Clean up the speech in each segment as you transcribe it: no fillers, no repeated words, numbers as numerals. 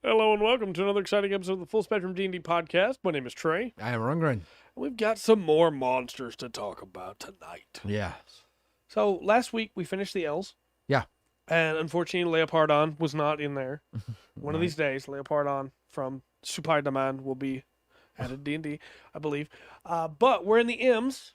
Hello and welcome to another exciting episode of the Full Spectrum D&D podcast. My name is Trey. I am Rundgren. We've got some more monsters to talk about tonight. Yeah. So last week we finished the L's. Yeah. And unfortunately Leopardon was not in there. One of Right. these days, Leopardon from Spider-Man will be added D&D, I believe. But we're in the M's,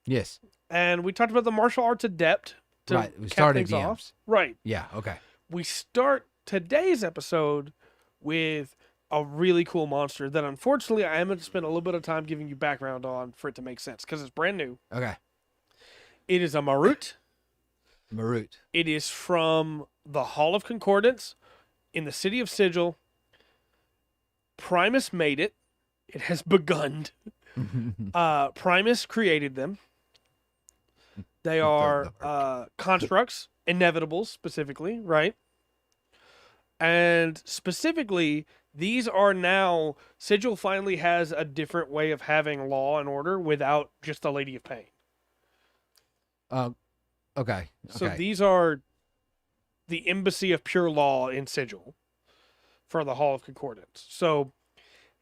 Yes. and we talked about the martial arts adept to Right. We cap started things the off. M's. Right. Yeah. Okay. We start today's episode with a really cool monster that unfortunately I am going to spend a little bit of time giving you background on for it to make sense because it's brand new. Okay. It is a Marut. Marut. It is from the Hall of Concordance in the city of Sigil. Primus made it. It has begun. Primus created them. They are constructs, inevitables specifically, right? And specifically, these are now, Sigil finally has a different way of having law and order without just the Lady of Pain. Okay. So these are the embassy of pure law in Sigil for the Hall of Concordance. So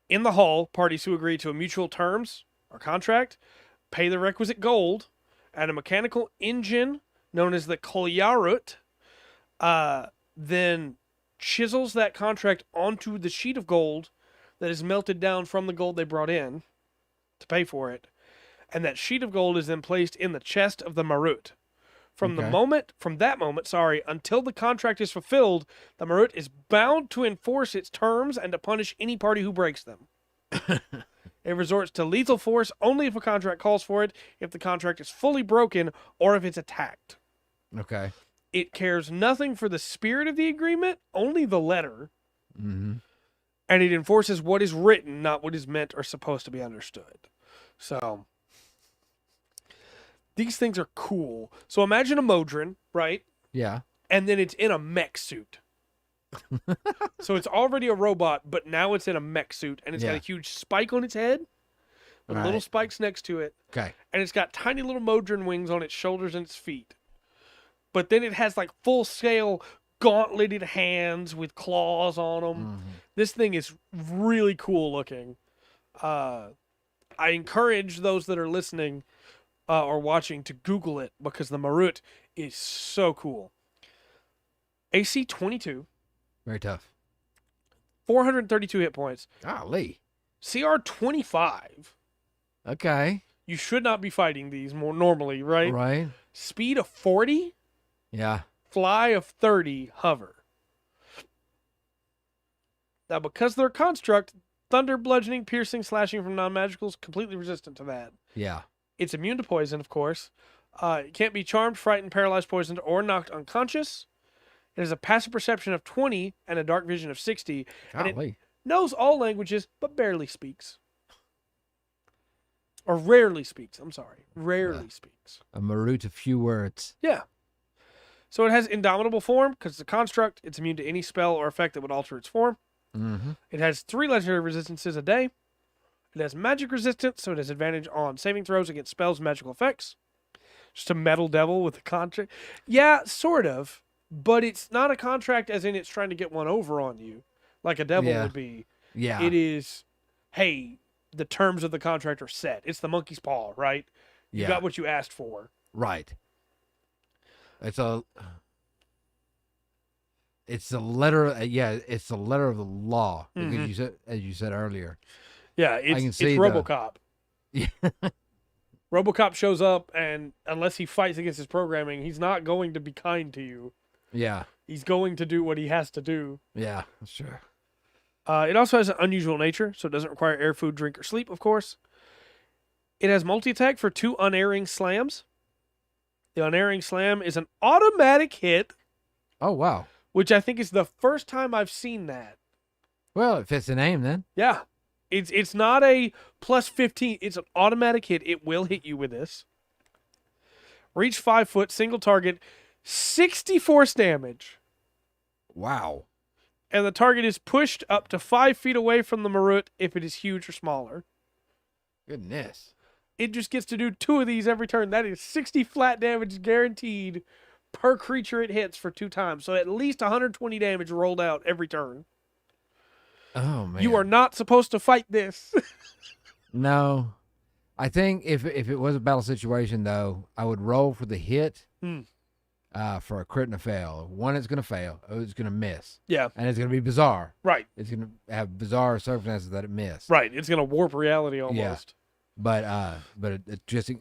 in the Hall, parties who agree to a mutual terms or contract pay the requisite gold, and a mechanical engine known as the Kolyarut then chisels that contract onto the sheet of gold that is melted down from the gold they brought in to pay for it. And that sheet of gold is then placed in the chest of the Marut. From that moment, until the contract is fulfilled, the Marut is bound to enforce its terms and to punish any party who breaks them. It resorts to lethal force only if a contract calls for it, if the contract is fully broken, or if it's attacked. Okay. It cares nothing for the spirit of the agreement, only the letter. Mm-hmm. And it enforces what is written, not what is meant or supposed to be understood. So, these things are cool. So imagine a Modron, right? Yeah. And then it's in a mech suit. So it's already a robot, but now it's in a mech suit, and it's got a huge spike on its head with little spikes next to it. Okay. And it's got tiny little Modron wings on its shoulders and its feet. But then it has like full-scale gauntleted hands with claws on them. Mm-hmm. This thing is really cool looking. I encourage those that are listening or watching to Google it because the Marut is so cool. AC 22. Very tough. 432 hit points. Golly. CR 25. Okay. You should not be fighting these more normally, right? Right. Speed of 40. Yeah. Fly of 30. Hover. Now, because they're construct, thunder, bludgeoning, piercing, slashing from non-magicals, completely resistant to that. Yeah. It's immune to poison, of course. It can't be charmed, frightened, paralyzed, poisoned, or knocked unconscious. It has a passive perception of 20 and a dark vision of 60. And it Golly. knows all languages, but barely speaks. Or rarely speaks. I'm sorry. Rarely speaks. A Marut, a few words. Yeah. So it has indomitable form, because it's a construct. It's immune to any spell or effect that would alter its form. Mm-hmm. It has 3 legendary resistances a day. It has magic resistance, so it has advantage on saving throws against spells and magical effects. Just a metal devil with a contract. Yeah, sort of. But it's not a contract as in it's trying to get one over on you, like a devil would be. Yeah. It is, hey, the terms of the contract are set. It's the monkey's paw, right? You got what you asked for. Right. It's a letter. It's the letter of the law. Mhm. Because you said, as you said earlier. Yeah, can it's see RoboCop. Yeah. RoboCop shows up, and unless he fights against his programming, he's not going to be kind to you. Yeah. He's going to do what he has to do. Yeah. Sure. It also has an unusual nature, so it doesn't require air, food, drink, or sleep, of course. It has multi-attack for 2 unerring slams. The unerring slam is an automatic hit, Oh wow. which I think is the first time I've seen that. Well, it fits the name then. Yeah. It's not a plus 15. It's an automatic hit. It will hit you with this. Reach 5 foot, single target, 60 force damage. Wow. And the target is pushed up to 5 feet away from the Marut if it is huge or smaller. Goodness. It just gets to do 2 of these every turn. That is 60 flat damage guaranteed per creature it hits for 2 times. So at least 120 damage rolled out every turn. Oh man. You are not supposed to fight this. No. I think if it was a battle situation though, I would roll for the hit for a crit and a fail. One is gonna fail, it's gonna miss. Yeah. And it's gonna be bizarre. Right. It's gonna have bizarre circumstances that it missed. Right. It's going to warp reality almost. But it just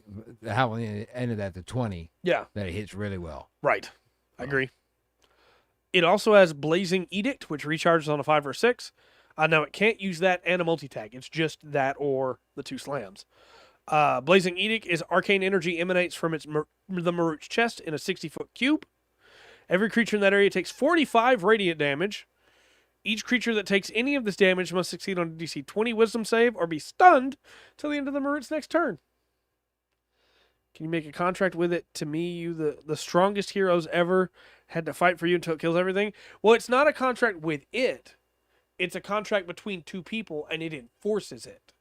how it ended at the 20. Yeah. That it hits really well. Right. I agree. It also has Blazing Edict, which recharges on a 5 or 6. Now, it can't use that and a multi-tag. It's just that or the 2 slams. Blazing Edict is arcane energy emanates from the Marut's chest in a 60-foot cube. Every creature in that area takes 45 radiant damage. Each creature that takes any of this damage must succeed on a DC 20 Wisdom save or be stunned till the end of the Marut's next turn. Can you make a contract with it? To me, you the strongest heroes ever had to fight for you until it kills everything. Well, it's not a contract with it. It's a contract between 2 people, and it enforces it.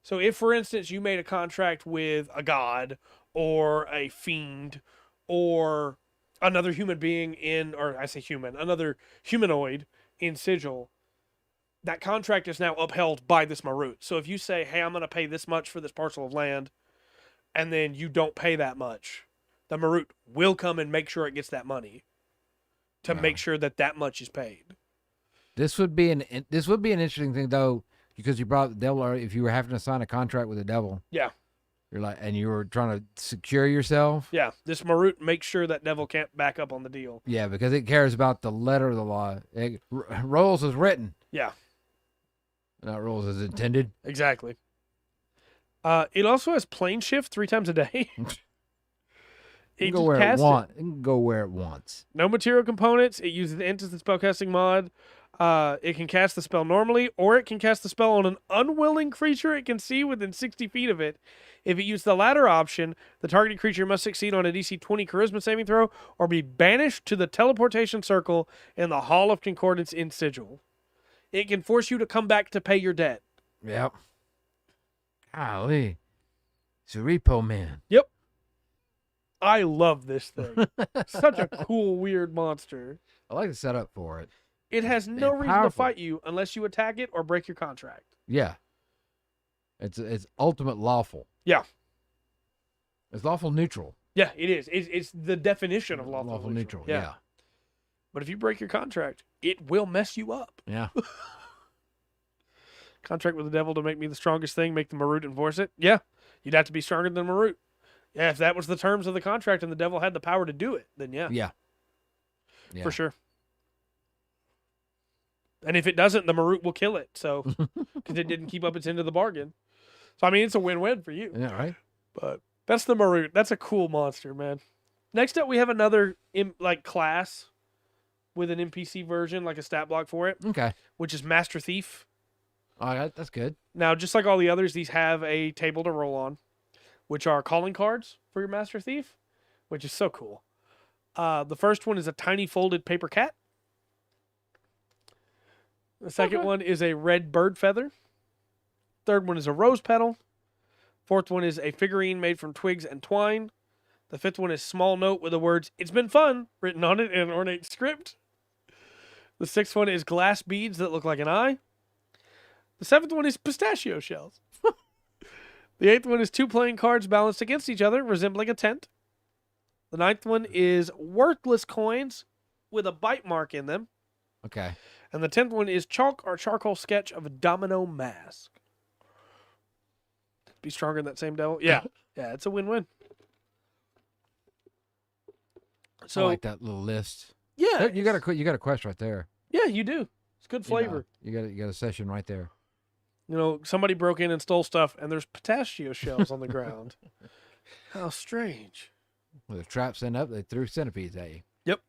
So if, for instance, you made a contract with a god or a fiend or another human being another humanoid in Sigil, that contract is now upheld by this Marut. So if you say, hey, I'm going to pay this much for this parcel of land, and then you don't pay that much, the Marut will come and make sure it gets that money to make sure that much is paid. This would be an interesting thing though, because you brought the devil. Or if you were having to sign a contract with the devil, yeah, and you were trying to secure yourself. Yeah, this Marut makes sure that devil can't back up on the deal. Yeah, because it cares about the letter of the law. It rolls as written. Yeah, not rolls as intended. Exactly. It also has plane shift 3 times a day. It can go where it wants. No material components. It uses the instant spellcasting mod. It can cast the spell normally, or it can cast the spell on an unwilling creature it can see within 60 feet of it. If it uses the latter option, the targeted creature must succeed on a DC 20 Charisma saving throw or be banished to the teleportation circle in the Hall of Concordance in Sigil. It can force you to come back to pay your debt. Yep. Golly. It's a repo man. Yep. I love this thing. Such a cool, weird monster. I like the setup for it. It has no reason to fight you unless you attack it or break your contract. Yeah. It's ultimate lawful. Yeah. It's lawful neutral. Yeah, it is. It's the definition of lawful neutral. Yeah. Yeah. But if you break your contract, it will mess you up. Yeah. Contract with the devil to make me the strongest thing, make the Marut enforce it. Yeah. You'd have to be stronger than Marut. Yeah, if that was the terms of the contract and the devil had the power to do it, then yeah. Yeah. For sure. And if it doesn't, the Marut will kill it. So, because it didn't keep up its end of the bargain. So, I mean, it's a win-win for you. Yeah, right. But that's the Marut. That's a cool monster, man. Next up, we have another class with an NPC version, like a stat block for it. Okay. Which is Master Thief. All right, that's good. Now, just like all the others, these have a table to roll on, which are calling cards for your Master Thief, which is so cool. The first one is a tiny folded paper cat. The second one is a red bird feather. Third one is a rose petal. Fourth one is a figurine made from twigs and twine. The fifth one is small note with the words, "It's been fun," written on it in an ornate script. The sixth one is glass beads that look like an eye. The seventh one is pistachio shells. The eighth one is 2 playing cards balanced against each other, resembling a tent. The ninth one is worthless coins with a bite mark in them. Okay. And the 10th one is chalk or charcoal sketch of a domino mask. Be stronger than that same devil? Yeah. Yeah, it's a win-win. So, I like that little list. Yeah. You got a quest right there. Yeah, you do. It's good flavor. You got a session right there. You know, somebody broke in and stole stuff, and there's pistachio shells on the ground. How strange. With a trap set up, they threw centipedes at you. Yep.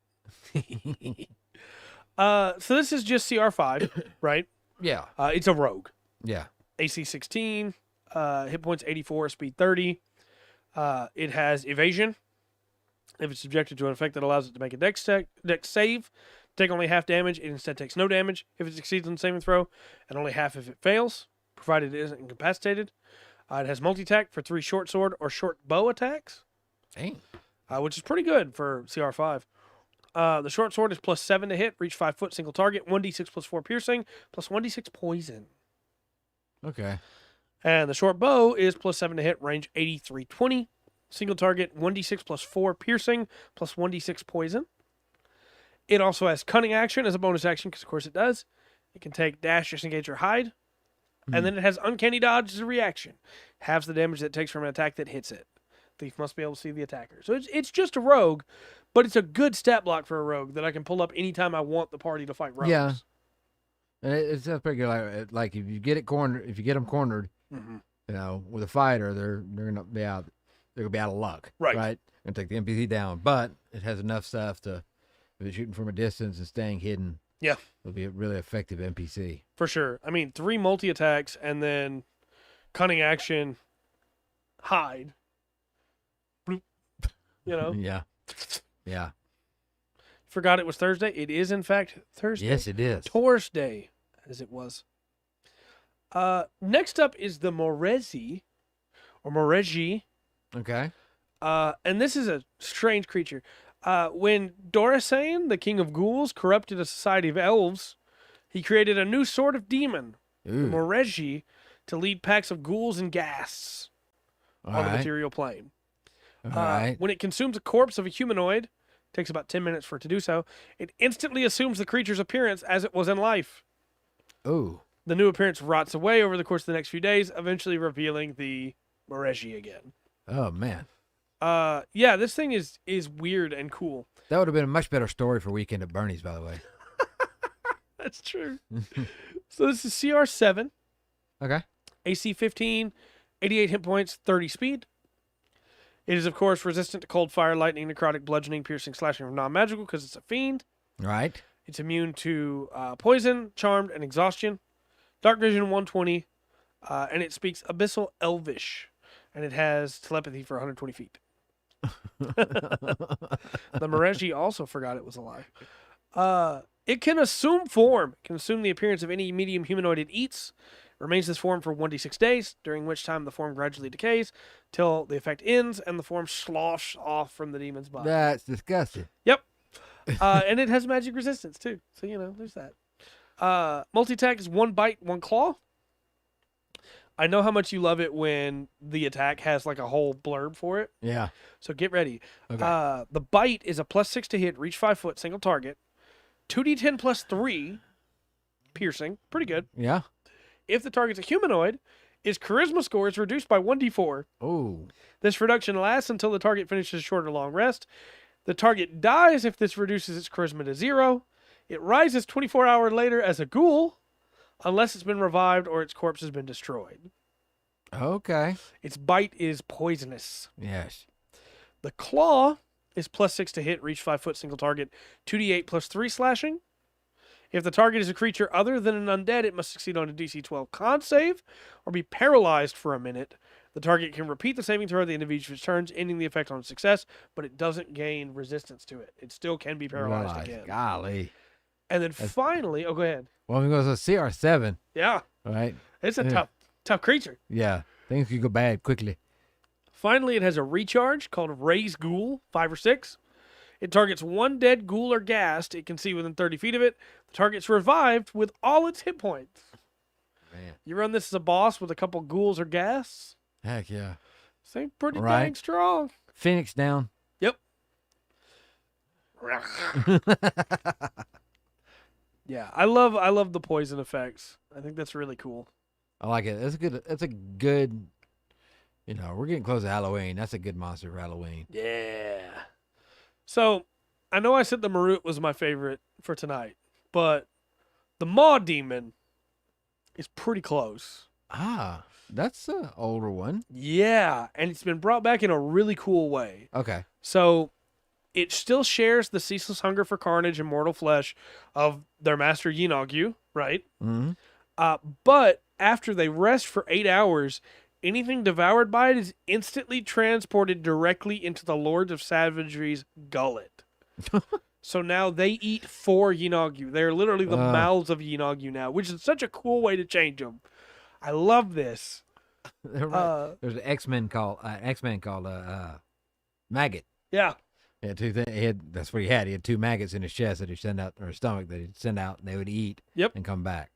So this is just CR5, right? Yeah. It's a rogue. Yeah. AC 16, hit points 84, speed 30. It has evasion. If it's subjected to an effect that allows it to make a dex save, take only half damage. It instead takes no damage if it succeeds on the saving throw, and only half if it fails, provided it isn't incapacitated. It has multi-attack for 3 short sword or short bow attacks. Dang. Which is pretty good for CR5. The short sword is +7 to hit, reach 5 foot, single target, 1d6 +4 piercing, plus 1d6 poison. Okay. And the short bow is +7 to hit, range 80, 320, single target, 1d6 +4 piercing, plus 1d6 poison. It also has cunning action as a bonus action, because of course it does. It can take dash, disengage, or hide. And then it has uncanny dodge as a reaction. Halves the damage that it takes from an attack that hits it. Thief must be able to see the attacker. So it's just a rogue, but it's a good stat block for a rogue that I can pull up anytime I want the party to fight rogues. Yeah. And it's pretty good. Like if you get it cornered, if you get them cornered, with a fighter, they're gonna be out. They're gonna be out of luck. Right. And take the NPC down. But it has enough stuff to, if it's shooting from a distance and staying hidden. Yeah. It'll be a really effective NPC. For sure. I mean, 3 multi-attacks and then cunning action, hide. Bloop. Yeah. Yeah. Forgot it was Thursday. It is, in fact, Thursday. Yes, it is. Thursday, as it was. Next up is the Morezi, or Moregi. Okay. And this is a strange creature. When Dorasane, the king of ghouls, corrupted a society of elves, he created a new sort of demon, the Moregi, to lead packs of ghouls and ghasts on the material plane. When it consumes a corpse of a humanoid, takes about 10 minutes for it to do so, it instantly assumes the creature's appearance as it was in life. Ooh. The new appearance rots away over the course of the next few days, eventually revealing the Moregi again. Oh, man. Yeah, this thing is weird and cool. That would have been a much better story for Weekend at Bernie's, by the way. That's true. So this is CR7. Okay. AC 15, 88 hit points, 30 speed. It is, of course, resistant to cold, fire, lightning, necrotic, bludgeoning, piercing, slashing, or non-magical because it's a fiend. Right. It's immune to poison, charmed, and exhaustion. Dark vision 120, and it speaks Abyssal Elvish, and it has telepathy for 120 feet. The Moregi also forgot it was alive. It can assume form. It can assume the appearance of any medium humanoid it eats. It remains this form for 1d6 days, during which time the form gradually decays till the effect ends and the form sloshs off from the demon's body. That's disgusting. Yep. And it has magic resistance too. So, there's that. Multi-attack is 1 bite, 1 claw. I know how much you love it when the attack has like a whole blurb for it. Yeah. So get ready. Okay. The bite is a +6 to hit, reach 5 foot, single target. 2d10 plus 3 piercing. Pretty good. Yeah. If the target's a humanoid, its charisma score is reduced by 1d4. Oh. This reduction lasts until the target finishes a short or long rest. The target dies if this reduces its charisma to 0. It rises 24 hours later as a ghoul, unless it's been revived or its corpse has been destroyed. Okay. Its bite is poisonous. Yes. The claw is +6 to hit, reach 5 foot, single target, 2d8 plus 3 slashing. If the target is a creature other than an undead, it must succeed on a DC 12 con save or be paralyzed for a minute. The target can repeat the saving throw at the end of each of its turns, ending the effect on success, but it doesn't gain resistance to it. It still can be paralyzed again. Golly. And then finally, go ahead. Well, it goes to CR7. Yeah. Right. It's a tough creature. Yeah. Things could go bad quickly. Finally, it has a recharge called Raise Ghoul, 5 or 6. It targets one dead ghoul or ghast it can see within 30 feet of it. The target's revived with all its hit points. Man. You run this as a boss with a couple ghouls or ghasts. Heck yeah. Seems pretty dang strong. Phoenix down. Yep. Yeah, I love the poison effects. I think that's really cool. I like it. That's a good, we're getting close to Halloween. That's a good monster for Halloween. Yeah. So, I know I said the Marut was my favorite for tonight, but the Maw Demon is pretty close. Ah, that's an older one. Yeah, and it's been brought back in a really cool way. Okay. So, it still shares the ceaseless hunger for carnage and mortal flesh of their master Yinagyu, right? Mm-hmm. But after they rest for 8 hours, anything devoured by it is instantly transported directly into the Lords of Savagery's gullet. So now they eat for Yinagyu. They're literally the mouths of Yinagyu now, which is such a cool way to change them. I love this. There's an X-Men called Maggot. Yeah. He had two things. That's what he had. He had 2 maggots in his chest that he'd send out, or his stomach that he'd send out, and they would eat. Yep. And come back.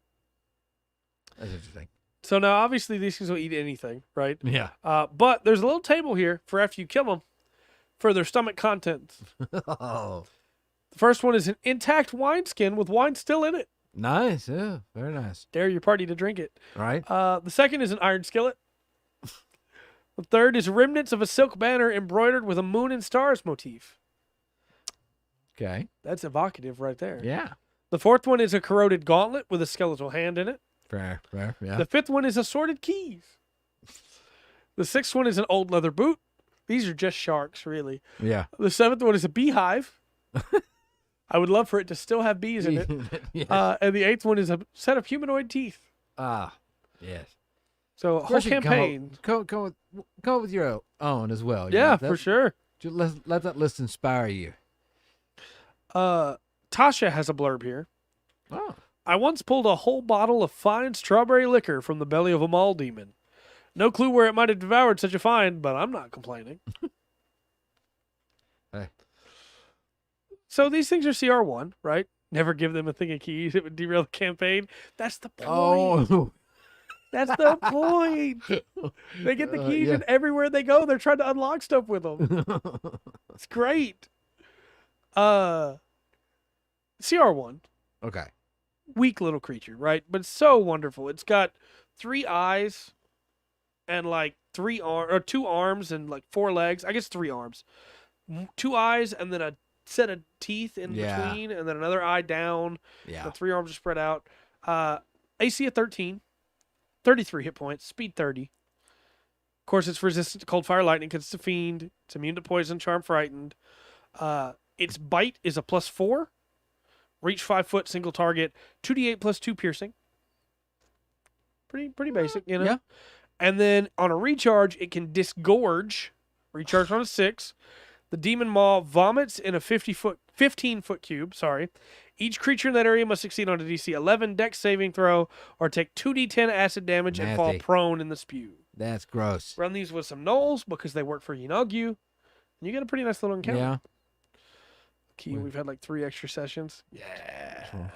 That's interesting. So now, obviously, these things will eat anything, right? Yeah. But there's a little table here for after you kill them for their stomach contents. Oh. The first one is an intact wineskin with wine still in it. Nice. Yeah. Very nice. Dare your party to drink it. Right. The second is an iron skillet. The third is remnants of a silk banner embroidered with a moon and stars motif. Okay. That's evocative right there. Yeah. The fourth one is a corroded gauntlet with a skeletal hand in it. Fair. Yeah. The fifth one is assorted keys. The sixth one is an old leather boot. These are just sharks, really. Yeah. The seventh one is a beehive. I would love for it to still have bees in it. Yes. And the eighth one is a set of humanoid teeth. Yes. So a Of whole course you can campaign. Come with your own as well. You Yeah, know, for sure. Just let that list inspire you. Tasha has a blurb here. Oh. I once pulled a whole bottle of fine strawberry liquor from the belly of a mall demon. No clue where it might have devoured such a find, but I'm not complaining. Hey. So these things are CR1, right? Never give them a thing of keys. It would derail the campaign. That's the point. Oh. That's the point. They get the keys, yeah. and everywhere they go, they're trying to unlock stuff with them. It's great. CR1. Okay. Weak little creature, right? But it's so wonderful. It's got 3 eyes and like 2 arms and like 4 legs. I guess 3 arms. 2 eyes and then a set of teeth in between, and then another eye down. Yeah. The 3 arms are spread out. AC of 13, 33 hit points, speed 30. Of course, it's resistant to cold, fire, lightning because it's a fiend. It's immune to poison, charm, frightened. Its bite is a +4. Reach 5 foot, single target, 2d8 plus 2 piercing. Pretty basic, you know? Yeah. And then on a recharge, it can disgorge. Recharge on a 6. The demon maw vomits in a 15-foot cube. Sorry. Each creature in that area must succeed on a DC 11 dex saving throw or take 2d10 acid damage and fall Nasty. prone in the spew. That's gross. Run these with some gnolls because they work for Yinagu. And you get a pretty nice little encounter. Yeah. Key, we've had like 3 extra sessions. Yeah.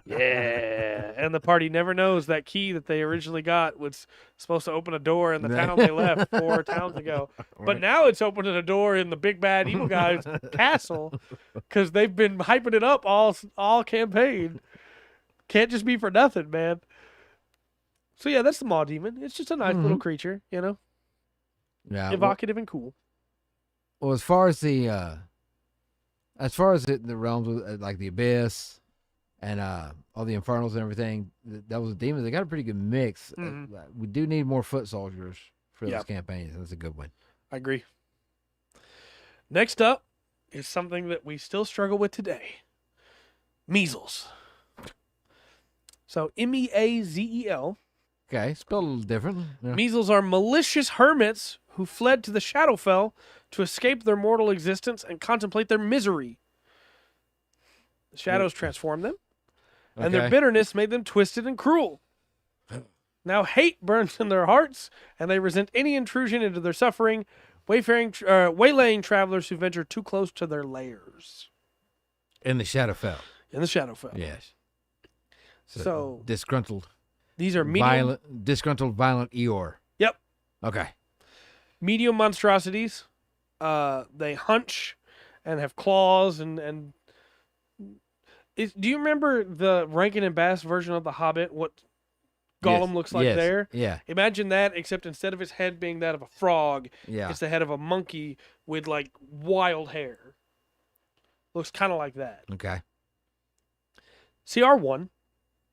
Yeah. And the party never knows that key that they originally got was supposed to open a door in the town they left 4 towns ago. But now it's opening a door in the big bad evil guy's castle because they've been hyping it up all campaign. Can't just be for nothing, man. So yeah, that's the Maw Demon. It's just a nice little creature, you know? Yeah. Evocative and cool. Well, as far as the realms of, like the Abyss and all the Infernals and everything, those demons, they got a pretty good mix. We do need more foot soldiers for this campaign. So that's a good one. I agree. Next up is something that we still struggle with today. Measles. So Meazel. Okay, spelled a little different. Yeah. Measles are malicious hermits who fled to the Shadowfell to escape their mortal existence and contemplate their misery. The shadows transformed them, and their bitterness made them twisted and cruel. Now hate burns in their hearts, and they resent any intrusion into their suffering, waylaying travelers who venture too close to their lairs. In the Shadowfell. In the Shadowfell. Yes. So disgruntled. These are medium, disgruntled, violent Eeyore. Yep. Okay. Medium monstrosities. They hunch and have claws and do you remember the Rankin and Bass version of The Hobbit? What Gollum looks like there? Yeah. Imagine that, except instead of his head being that of a frog, it's the head of a monkey with like wild hair. Looks kind of like that. Okay. CR1.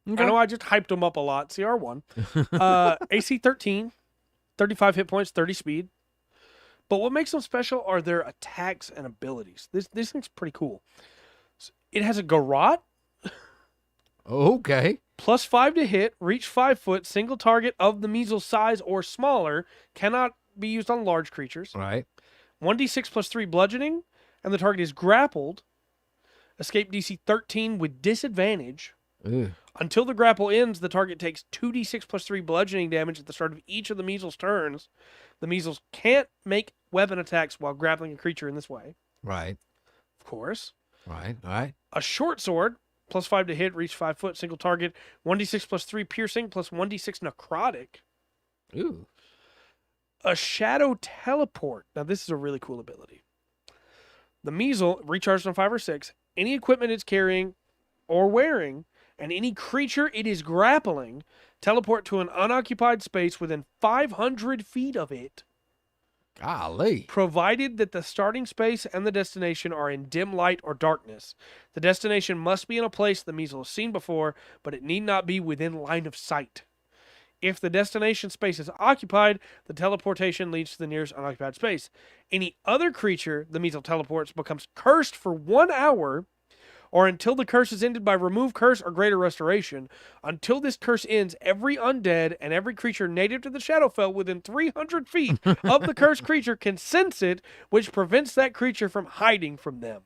Okay. I know I just hyped them up a lot. CR1. AC 13, 35 hit points, 30 speed. But what makes them special are their attacks and abilities. This thing's pretty cool. It has a garrote. Okay. +5 to hit, reach 5 foot, single target of the measles size or smaller, cannot be used on large creatures. Right. 1d6 +3 bludgeoning, and the target is grappled. Escape DC 13 with disadvantage. Ew. Until the grapple ends, the target takes 2d6 +3 bludgeoning damage at the start of each of the measles turns. The measles can't make weapon attacks while grappling a creature in this way. Right. Of course. Right. All right. A short sword, +5 to hit, reach 5 foot, single target, 1d6 +3 piercing, plus 1d6 necrotic. Ooh. A shadow teleport. Now, this is a really cool ability. The Measles, recharged on 5 or 6, any equipment it's carrying or wearing, and any creature it is grappling, teleport to an unoccupied space within 500 feet of it, Golly. provided that the starting space and the destination are in dim light or darkness. The destination must be in a place the Measles has seen before, but it need not be within line of sight. If the destination space is occupied, the teleportation leads to the nearest unoccupied space. Any other creature the Measles teleports becomes cursed for 1 hour, or until the curse is ended by remove curse or greater restoration. Until this curse ends, every undead and every creature native to the Shadowfell within 300 feet of the cursed creature can sense it, which prevents that creature from hiding from them.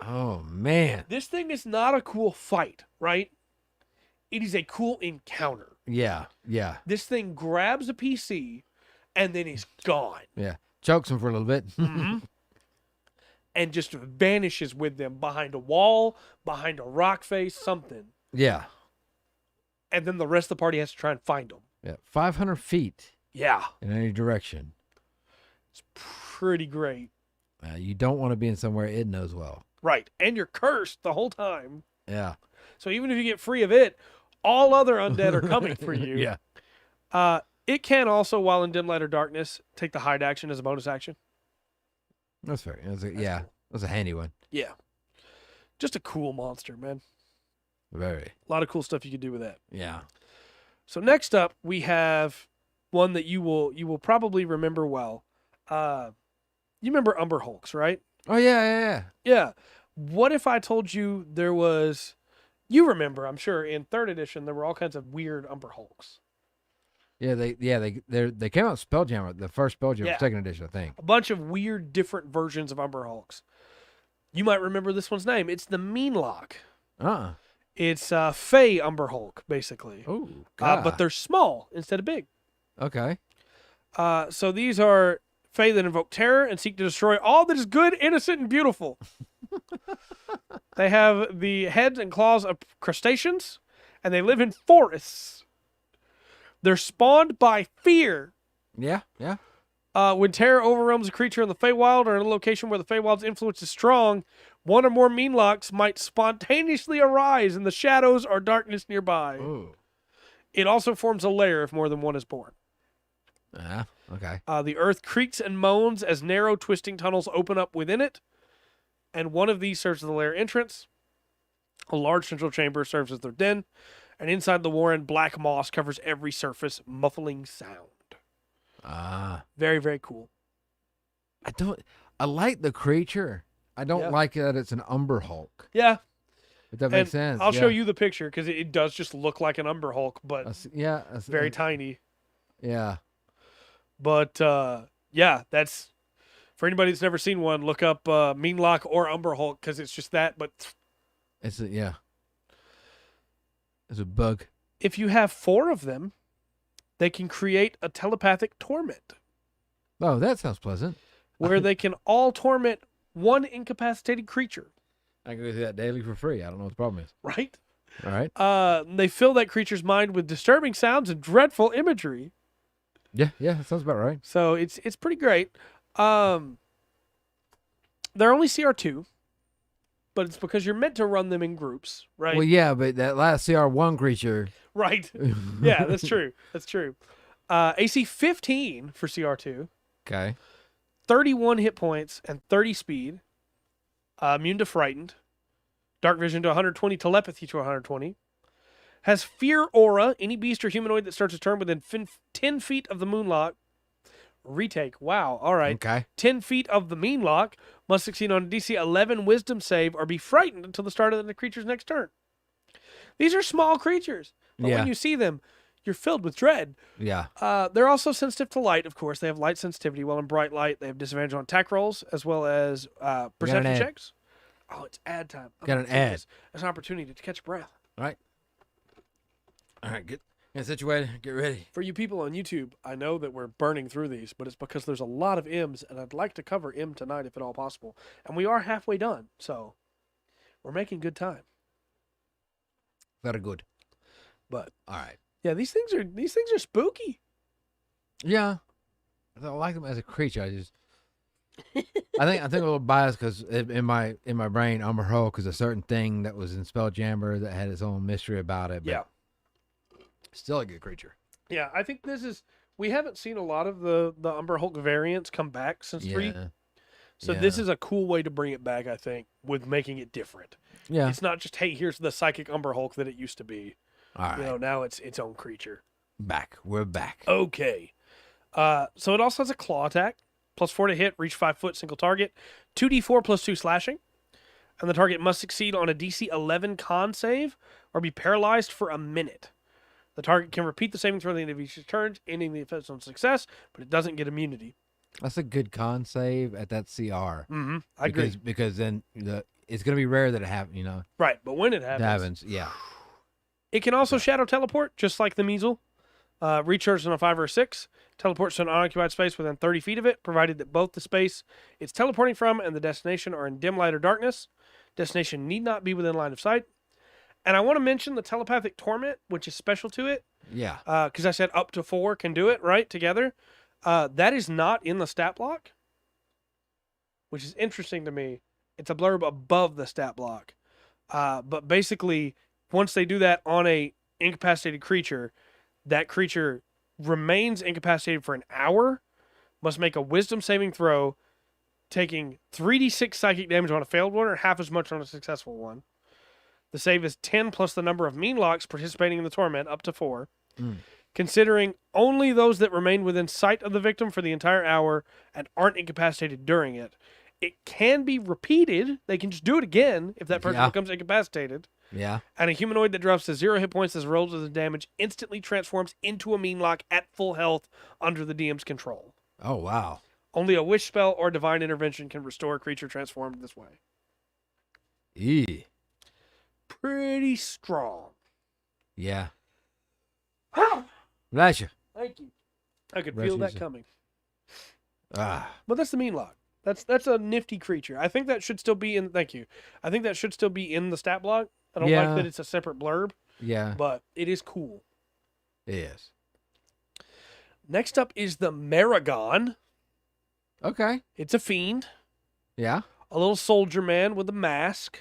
Oh, man. This thing is not a cool fight, right? It is a cool encounter. Yeah. Yeah. This thing grabs a PC and then is gone. Yeah. Chokes him for a little bit. And just vanishes with them behind a wall, behind a rock face, something. Yeah. And then the rest of the party has to try and find them. Yeah. 500 feet Yeah. in any direction. It's pretty great. You don't want to be in somewhere it knows well. Right. And you're cursed the whole time. Yeah. So even if you get free of it, all other undead are coming for you. Yeah. It can also, while in dim light or darkness, take the hide action as a bonus action. That's fair. Cool. That's a handy one. Yeah. Just a cool monster, man. Very. A lot of cool stuff you can do with that. Yeah. So next up, we have one that you will probably remember well. You remember Umber Hulks, right? Oh, yeah. Yeah. What if I told you there was... You remember, I'm sure, in 3rd edition, there were all kinds of weird Umber Hulks. Yeah, they came out with Spelljammer, the first Spelljammer, Yeah. 2nd edition, I think. A bunch of weird, different versions of Umber Hulks. You might remember this one's name. It's the Meanlock. It's Fey Umber Hulk, basically. Oh, But they're small instead of big. okay. So these are Fey that invoke terror and seek to destroy all that is good, innocent, and beautiful. They have the heads and claws of crustaceans, and they live in forests. They're spawned by fear. Yeah. When terror overwhelms a creature in the Feywild or in a location where the Feywild's influence is strong, one or more Meanlocks might spontaneously arise in the shadows or darkness nearby. Ooh. It also forms a lair if more than one is born. Okay. The earth creaks and moans as narrow, twisting tunnels open up within it, and one of these serves as the lair entrance. A large central chamber serves as their den, and inside the warren, black moss covers every surface, muffling sound. Very, very cool. I like the creature. I don't like that it's an Umber Hulk. Yeah. If that makes sense. I'll show you the picture because it does just look like an Umber Hulk, but very tiny. Yeah. But that's for anybody that's never seen one. Look up Meanlock or Umber Hulk because it's just that. But It's a bug. If you have 4 of them, they can create a telepathic torment. Oh, that sounds pleasant. Where they can all torment one incapacitated creature. I can go through that daily for free. I don't know what the problem is. Right? All right. They fill that creature's mind with disturbing sounds and dreadful imagery. Yeah, that sounds about right. So it's pretty great. They're only CR2, but it's because you're meant to run them in groups, right? Well, yeah, but that last CR1 creature. Right. Yeah, that's true. That's true. AC 15 for CR2. Okay. 31 hit points and 30 speed. Immune to frightened. Dark vision to 120. Telepathy to 120. Has fear aura. Any beast or humanoid that starts a turn within 10 feet of the Moonlock. Retake. Wow. All right. Okay. 10 feet of the Meanlock must succeed on a DC 11 Wisdom save or be frightened until the start of the creature's next turn. These are small creatures, but when you see them, you're filled with dread. Yeah. They're also sensitive to light, of course. They have light sensitivity. While in bright light, they have disadvantage on attack rolls as well as perception checks. Oh, it's ad time. Got an ad. It's an opportunity to catch a breath. All right. Good. Get situated. Get ready. For you people on YouTube, I know that we're burning through these, but it's because there's a lot of M's, and I'd like to cover M tonight if at all possible. And we are halfway done, so we're making good time. Very good. But all right. Yeah, these things are spooky. Yeah, I like them as a creature. I think I'm a little biased because in my brain, Umber Hulk is a certain thing that was in Spelljammer that had its own mystery about it. But yeah, still a good creature. Yeah, I think we haven't seen a lot of the Umber Hulk variants come back since 3. So this is a cool way to bring it back, I think, with making it different. Yeah. It's not just, hey, here's the psychic Umber Hulk that it used to be. All right. Now it's its own creature. We're back. Okay. So it also has a claw attack, +4 to hit, reach 5 foot, single target, 2d4 +2 slashing, and the target must succeed on a DC 11 con save or be paralyzed for a minute. The target can repeat the saving throw at the end of each turn, ending the effect on success, but it doesn't get immunity. That's a good con save at that CR. Mm-hmm. I agree. Because then it's going to be rare that it happens, Right, but when it happens. Yeah. It can also shadow teleport, just like the Measles. Recharges on a 5 or a 6. Teleports to an unoccupied space within 30 feet of it, provided that both the space it's teleporting from and the destination are in dim light or darkness. Destination need not be within line of sight. And I want to mention the Telepathic Torment, which is special to it. Yeah. Because I said up to 4 can do it, right, together. That is not in the stat block, which is interesting to me. It's a blurb above the stat block. But basically, once they do that on a incapacitated creature, that creature remains incapacitated for an hour, must make a wisdom saving throw, taking 3d6 psychic damage on a failed one or half as much on a successful one. The save is 10 plus the number of meanlocks participating in the torment, up to 4. Considering only those that remain within sight of the victim for the entire hour and aren't incapacitated during it. It can be repeated. They can just do it again if that person becomes incapacitated. Yeah. And a humanoid that drops to 0 hit points as rolls with the damage instantly transforms into a meanlock at full health under the DM's control. Oh, wow. Only a wish spell or divine intervention can restore a creature transformed this way. Pretty strong. Yeah. Bless you. Thank you. I could feel that coming. But that's the meanlock. That's a nifty creature. I think that should still be in. Thank you. I think that should still be in the stat block. I don't like that it's a separate blurb. Yeah. But it is cool. It is. Next up is the Maragon. Okay. It's a fiend. Yeah. A little soldier man with a mask.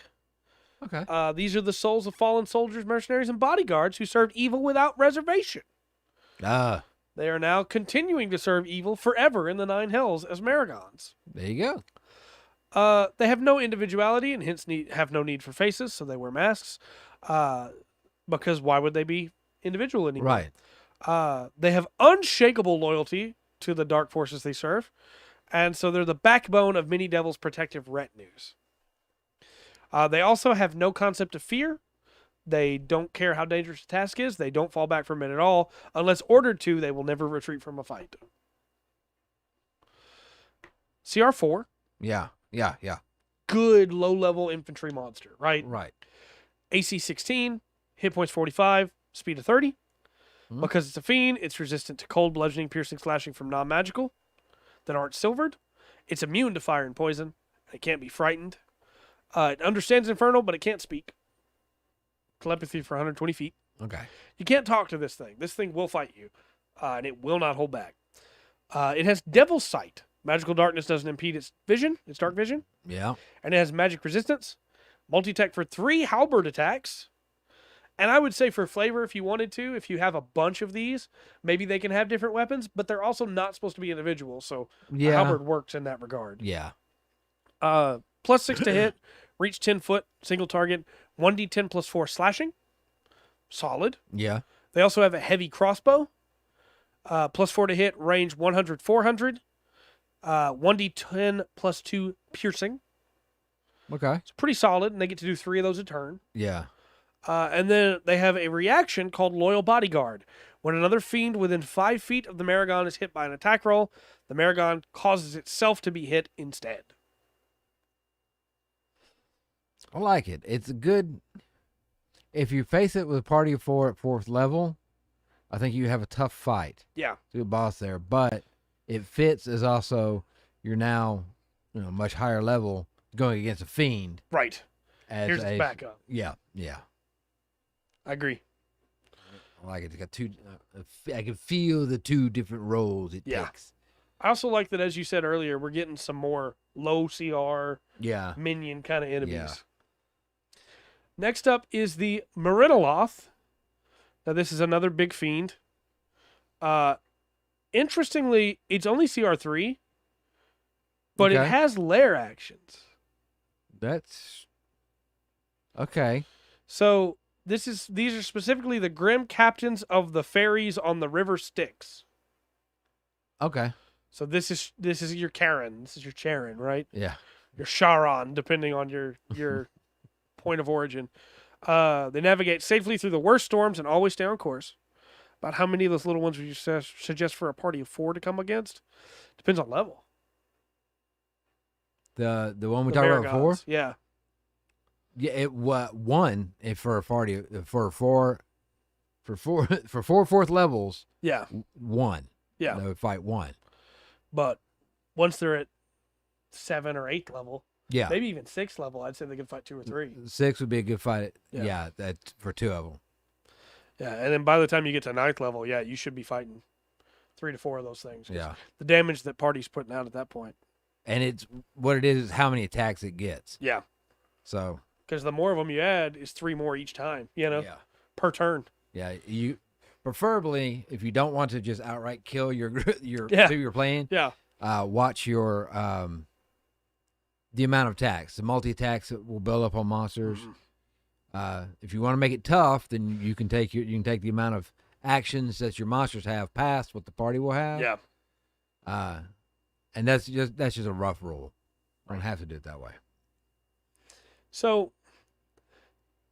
Okay. These are the souls of fallen soldiers, mercenaries, and bodyguards who served evil without reservation. They are now continuing to serve evil forever in the 9 hells as Maragons. There you go. They have no individuality and hence have no need for faces, so they wear masks. Because why would they be individual anymore? Right. They have unshakable loyalty to the dark forces they serve, and so they're the backbone of many devils' protective retinues. They also have no concept of fear. They don't care how dangerous the task is. They don't fall back from it at all. Unless ordered to, they will never retreat from a fight. CR4. Yeah. Good low-level infantry monster, right? Right. AC 16, hit points 45, speed of 30. Because it's a fiend, it's resistant to cold, bludgeoning, piercing, slashing from non-magical that aren't silvered. It's immune to fire and poison. It can't be frightened. It understands Infernal, but it can't speak. Telepathy for 120 feet. Okay. You can't talk to this thing. This thing will fight you, and it will not hold back. It has Devil's Sight. Magical darkness doesn't impede its vision, its dark vision. Yeah. And it has magic resistance. Multi-tech for 3 halberd attacks. And I would say for flavor, if you wanted to, if you have a bunch of these, maybe they can have different weapons, but they're also not supposed to be individual, so a halberd works in that regard. Yeah. +6 to hit, reach 10 foot, single target, 1d10 +4 slashing. Solid. Yeah. They also have a heavy crossbow. +4 to hit, range 100, 400. 1d10 +2 piercing. Okay. It's pretty solid, and they get to do 3 of those a turn. Yeah. And then they have a reaction called Loyal Bodyguard. When another fiend within 5 feet of the Maragon is hit by an attack roll, the Maragon causes itself to be hit instead. I like it. It's a good. If you face it with a party of 4 at 4th level, I think you have a tough fight. Yeah. To a boss there, but it fits as also you're now, much higher level going against a fiend. Right. As Here's its backup. Yeah, yeah. I agree. I like it. It's got two. I can feel the two different roles it takes. I also like that, as you said earlier, we're getting some more low CR minion kind of enemies. Yeah. Next up is the Marinoloth. Now, this is another big fiend. Interestingly, it's only CR3, but it has lair actions. That's okay. So these are specifically the grim captains of the fairies on the river Styx. Okay. So this is your Karen. This is your Charon, right? Yeah. Your Charon, depending on your point of origin. They navigate safely through the worst storms and always stay on course. About how many of those little ones would you suggest for a party of 4 to come against? Depends on level. The one we talked about before? Yeah. Yeah, it one for a party for four fourth levels. Yeah. 1. Yeah. They would fight 1. But once they're at 7 or 8th level, yeah, maybe even 6th level, I'd say they could fight 2 or 3. 6 would be a good fight. Yeah, that's for 2 of them. Yeah, and then by the time you get to 9th level, you should be fighting 3 to 4 of those things. Yeah. The damage that party's putting out at that point. And it's what it is how many attacks it gets. Yeah. So. Because the more of them you add is 3 more each time, Yeah. per turn. Yeah, you preferably if you don't want to just outright kill your who you're playing. Yeah. Watch your the amount of attacks, the multi attacks that will build up on monsters. Mm-hmm. If you want to make it tough, then you can take the amount of actions that your monsters have past what the party will have. Yeah. And that's just a rough rule. I don't have to do it that way. So,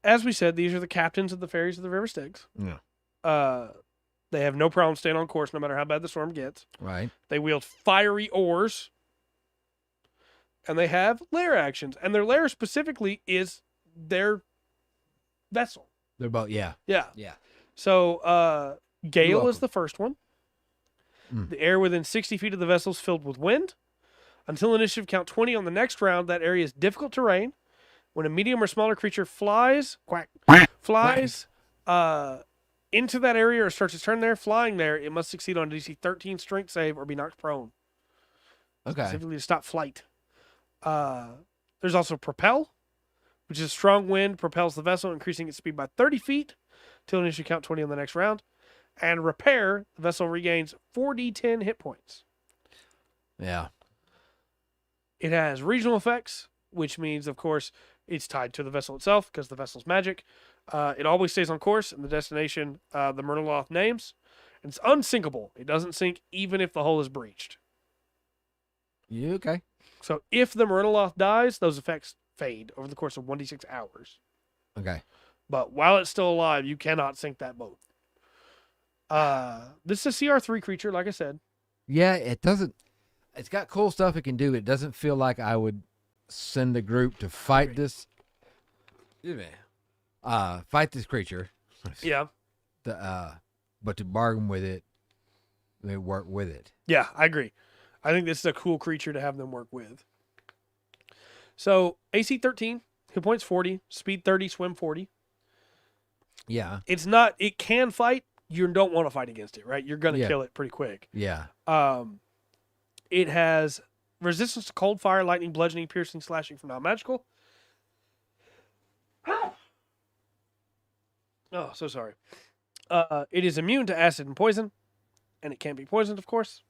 as we said, these are the captains of the fairies of the River Styx. Yeah. They have no problem staying on course no matter how bad the storm gets. Right. They wield fiery oars. And they have lair actions. And their lair specifically is their vessel. They're both, yeah. Yeah. Yeah. So, Gale is the first one. The air within 60 feet of the vessel is filled with wind. Until initiative count 20 on the next round, that area is difficult terrain. When a medium or smaller creature flies into that area or starts its turn there, flying there, it must succeed on a DC 13 strength save or be knocked prone. Okay. Specifically to stop flight. There's also Propel, which is a strong wind, propels the vessel, increasing its speed by 30 feet till initiative count 20 on the next round. And Repair, the vessel regains 4d10 hit points. Yeah. It has regional effects, which means, of course, it's tied to the vessel itself because the vessel's magic. It always stays on course in the destination the Marinoloth names. And it's unsinkable. It doesn't sink even if the hull is breached. You okay? So if the Marinoloth dies, those effects fade over the course of 1d6 hours. Okay. But while it's still alive, you cannot sink that boat. This is a CR3 creature, like I said. Yeah, it doesn't. It's got cool stuff it can do. It doesn't feel like I would send a group to fight this. Fight this creature. Yeah. But to bargain with it, they work with it. Yeah, I agree. I think this is a cool creature to have them work with. So AC 13, hit points 40, speed 30, swim 40. Yeah. It can fight. You don't want to fight against it, right? You're going to kill it pretty quick. Yeah. It has resistance to cold, fire, lightning, bludgeoning, piercing, slashing from non-magical. Oh, so sorry. It is immune to acid and poison, and it can't be poisoned, of course.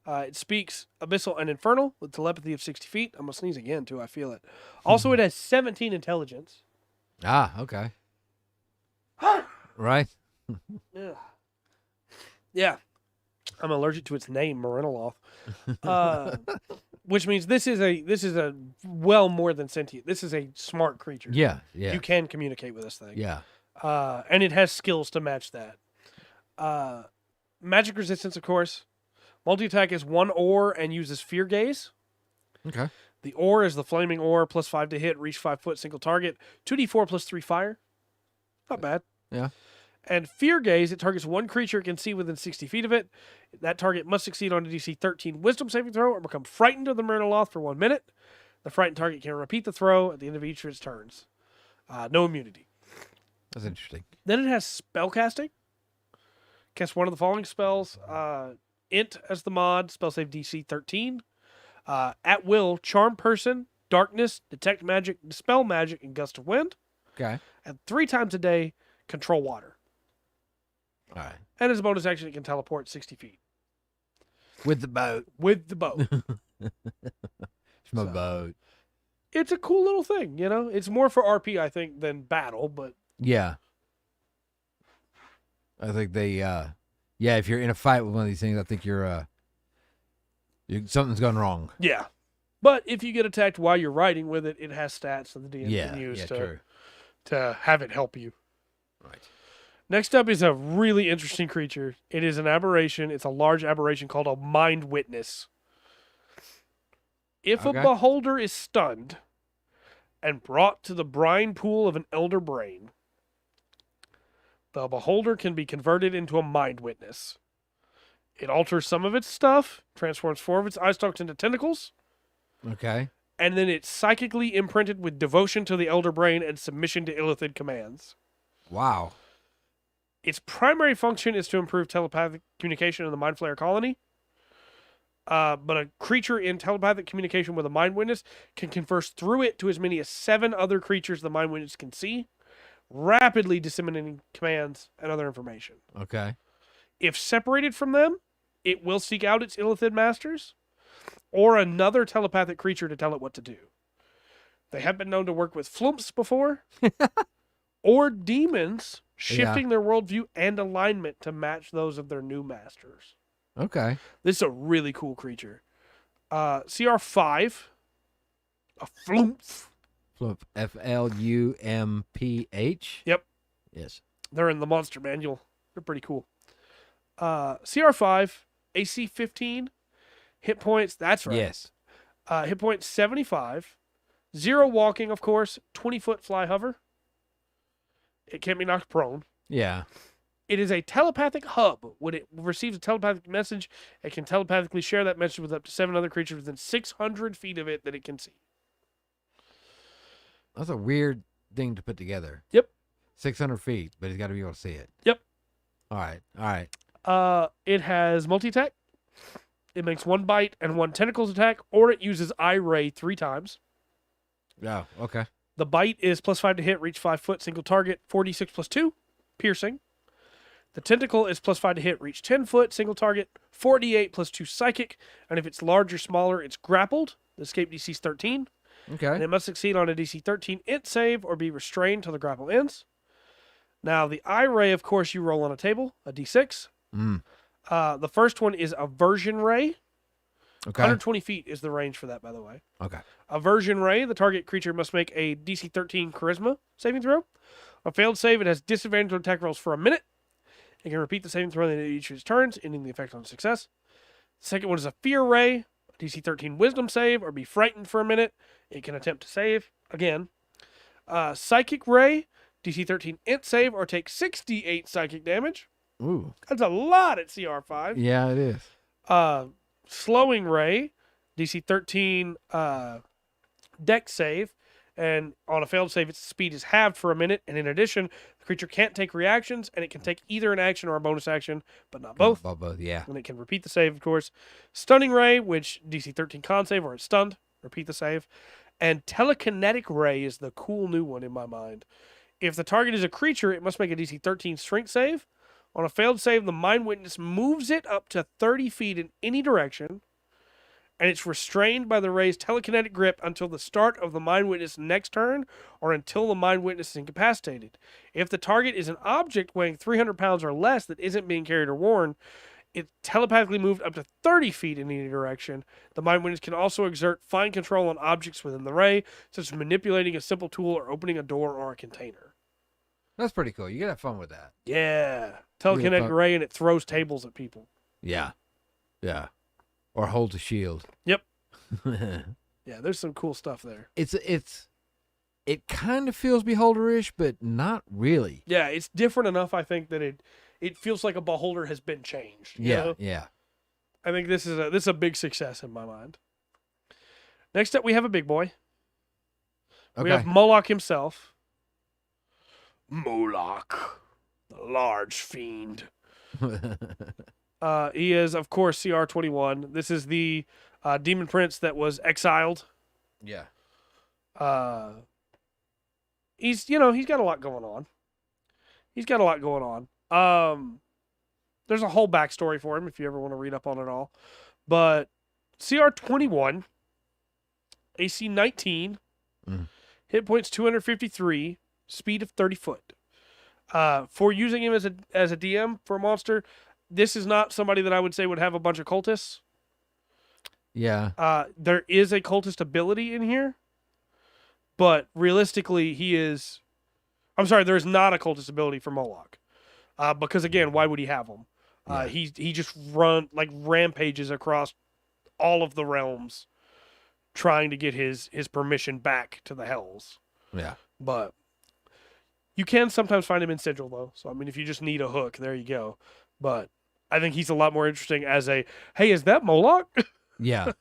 It speaks Abyssal and Infernal with telepathy of 60 feet. I'm going to sneeze again, too. I feel it. Also, it has 17 intelligence. Ah, okay. Right. Yeah. I'm allergic to its name, Marinoloth. Which means this is a well more than sentient. This is a smart creature. Yeah, yeah. You can communicate with this thing. Yeah. And it has skills to match that. Magic resistance, of course. Multi-attack is 1 ore and uses Fear Gaze. Okay. The ore is the flaming ore, plus 5 to hit, reach 5 foot, single target. 2d4 plus 3 fire. Not bad. Yeah. And Fear Gaze, it targets one creature it can see within 60 feet of it. That target must succeed on a DC 13 Wisdom saving throw or become frightened of the Marinoloth for 1 minute. The frightened target can repeat the throw at the end of each of its turns. No immunity. That's interesting. Then it has spellcasting. Cast one of the following spells. Int as the mod, spell save DC 13. At will, Charm Person, Darkness, Detect Magic, Dispel Magic, and Gust of Wind. Okay. And 3 times a day, Control Water. All right. And as a bonus action, it can teleport 60 feet. With the boat. With the boat. It's my boat. It's a cool little thing, you know? It's more for RP, I think, than battle, but... Yeah. I think they, if you're in a fight with one of these things, I think something's gone wrong. Yeah. But if you get attacked while you're riding with it, it has stats that the DM can use to have it help you. Right. Next up is a really interesting creature. It is an aberration. It's a large aberration called a Mind Witness. If a beholder is stunned and brought to the brine pool of an elder brain, the beholder can be converted into a Mind Witness. It alters some of its stuff, transforms 4 of its eye stalks into tentacles. Okay. And then it's psychically imprinted with devotion to the elder brain and submission to Illithid commands. Wow. Its primary function is to improve telepathic communication in the Mind Flayer colony. But a creature in telepathic communication with a Mind Witness can converse through it to as many as 7 other creatures the Mind Witness can see, rapidly disseminating commands and other information. Okay. If separated from them, it will seek out its Illithid masters or another telepathic creature to tell it what to do. They have been known to work with flumps before, or demons, shifting their worldview and alignment to match those of their new masters. Okay. This is a really cool creature. CR5, a flump. Flump. FLUMPH? Yep. Yes. They're in the monster manual. They're pretty cool. CR5, AC 15, hit points, that's right. Yes. Hit points 75, 0 walking, of course, 20-foot fly hover. It can't be knocked prone. Yeah. It is a telepathic hub. When it receives a telepathic message, it can telepathically share that message with up to 7 other creatures within 600 feet of it that it can see. That's a weird thing to put together. Yep. 600 feet, but he's got to be able to see it. Yep. All right. All right. It has multi-attack. It makes 1 bite and 1 tentacles attack, or it uses eye ray 3 times. Oh, okay. The bite is +5 to hit, reach 5 foot, single target, 4d6 + 2, piercing. The tentacle is +5 to hit, reach 10 foot, single target, 4d8 + 2 psychic, and if it's large or smaller, it's grappled. The escape DC is 13. Okay. And it must succeed on a DC 13 int save or be restrained till the grapple ends. Now, the eye ray, of course, you roll on a table, a d6. The first one is Aversion Ray. Okay. 120 feet is the range for that, by the way. Okay. Aversion Ray, the target creature must make a DC 13 Charisma saving throw. On a failed save, it has disadvantage on attack rolls for a minute. It can repeat the saving throw in each of its turns, ending the effect on success. The second one is a Fear Ray, a DC 13 Wisdom save, or be frightened for a minute. It can attempt to save again. Psychic Ray, DC 13 int save, or take 68 psychic damage. Ooh. That's a lot at CR5. Yeah, it is. Slowing Ray, DC 13 dex save, and on a failed save, its speed is halved for a minute, and in addition, the creature can't take reactions, and it can take either an action or a bonus action, but not both. Both, yeah. And it can repeat the save, of course. Stunning Ray, which DC 13 con save, or it's stunned, repeat the save. And Telekinetic Ray is the cool new one in my mind. If the target is a creature, it must make a DC 13 strength save. On a failed save, the Mind Witness moves it up to 30 feet in any direction, and it's restrained by the Ray's telekinetic grip until the start of the Mind Witness' next turn, or until the Mind Witness is incapacitated. If the target is an object weighing 300 pounds or less that isn't being carried or worn, it's telepathically moved up to 30 feet in any direction. The Mind Witness can also exert fine control on objects within the Ray, such as manipulating a simple tool or opening a door or a container. That's pretty cool. You gotta have fun with that. Yeah. Telekinetic Ray, and it throws tables at people. Yeah. Yeah. Or holds a shield. Yep. Yeah, there's some cool stuff there. It's it kind of feels Beholder-ish, but not really. Yeah, it's different enough, I think, that it feels like a Beholder has been changed. you know? Yeah. I think this is a big success in my mind. Next up, we have a big boy. We have Okay. Moloch himself. Moloch, the large fiend. He is, of course, CR21. This is the demon prince that was exiled. Yeah. He's got a lot going on. There's a whole backstory for him if you ever want to read up on it all. But CR21, AC 19, hit points 253, speed of 30 foot. For using him as a DM for a monster, this is not somebody that I would say would have a bunch of cultists. Yeah. There is a cultist ability in here, but realistically, there is not a cultist ability for Moloch. Because again, why would he have them? He just rampages across all of the realms, trying to get his permission back to the hells. Yeah. But you can sometimes find him in Sigil, though. So, I mean, if you just need a hook, there you go. But I think he's a lot more interesting as hey, is that Moloch? Yeah.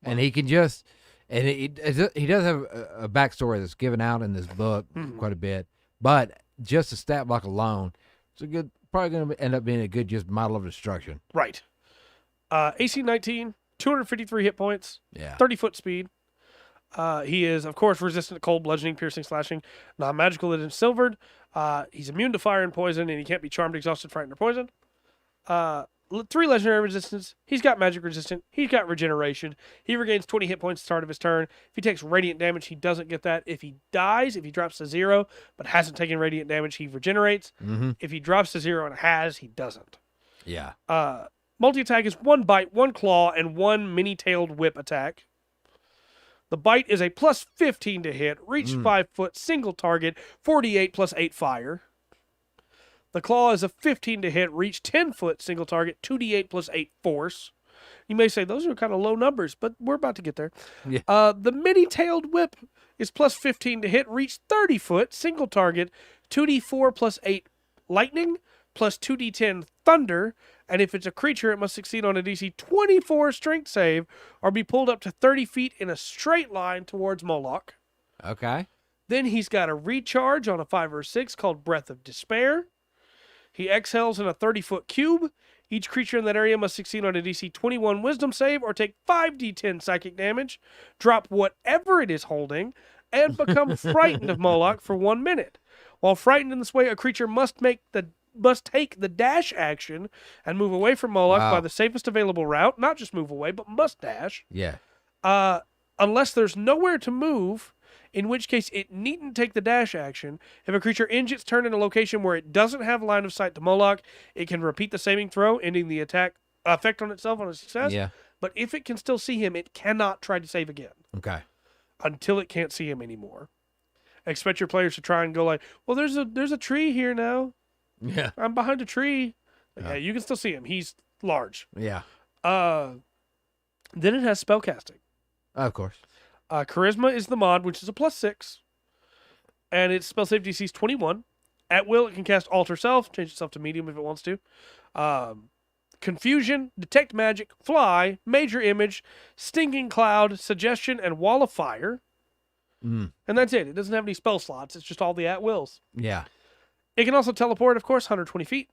And he can just, and he does have a backstory that's given out in this book quite a bit. But just the stat block alone, it's probably going to end up being a good just model of destruction. Right. AC 19, 253 hit points, Yeah. 30 foot speed. He is, of course, resistant to cold, bludgeoning, piercing, slashing, non-magical and silvered. He's immune to fire and poison, and he can't be charmed, exhausted, frightened, or poisoned. 3 legendary resistance. He's got magic resistant. He's got regeneration. He regains 20 hit points at the start of his turn. If he takes radiant damage, he doesn't get that. If he dies, if he drops to 0 but hasn't taken radiant damage, he regenerates. If he drops to 0 and has, he doesn't. Yeah. Multi-attack is 1 bite, 1 claw, and 1 mini-tailed whip attack. The bite is a plus 15 to hit, reach 5 foot, single target, 48 plus 8 fire. The claw is a 15 to hit, reach 10 foot, single target, 2d8 plus 8 force. You may say those are kind of low numbers, but we're about to get there. Yeah. The mini-tailed whip is plus 15 to hit, reach 30 foot, single target, 2d4 plus 8 lightning, plus 2d10 thunder, and if it's a creature, it must succeed on a DC 24 strength save or be pulled up to 30 feet in a straight line towards Moloch. Okay. Then he's got a recharge on a 5 or 6 called Breath of Despair. He exhales in a 30-foot cube. Each creature in that area must succeed on a DC 21 wisdom save or take 5d10 psychic damage, drop whatever it is holding, and become frightened of Moloch for 1 minute. While frightened in this way, a creature must take the dash action and move away from Moloch by the safest available route. Not just move away, but must dash. Yeah. Unless there's nowhere to move, in which case it needn't take the dash action. If a creature ends its turn in a location where it doesn't have line of sight to Moloch, it can repeat the saving throw, ending the attack effect on itself on a success. Yeah. But if it can still see him, it cannot try to save again Okay. until it can't see him anymore. Expect your players to try and go like, well, there's a tree here now. Yeah. I'm behind a tree. Yeah, you can still see him. He's large. Yeah. Then it has spellcasting. Of course. Charisma is the mod, which is a plus 6. And its spell save DC is 21. At will, it can cast Alter Self, change itself to medium if it wants to. Confusion, Detect Magic, Fly, Major Image, Stinging Cloud, Suggestion, and Wall of Fire. And that's it. It doesn't have any spell slots. It's just all the at-wills. Yeah. It can also teleport, of course, 120 feet.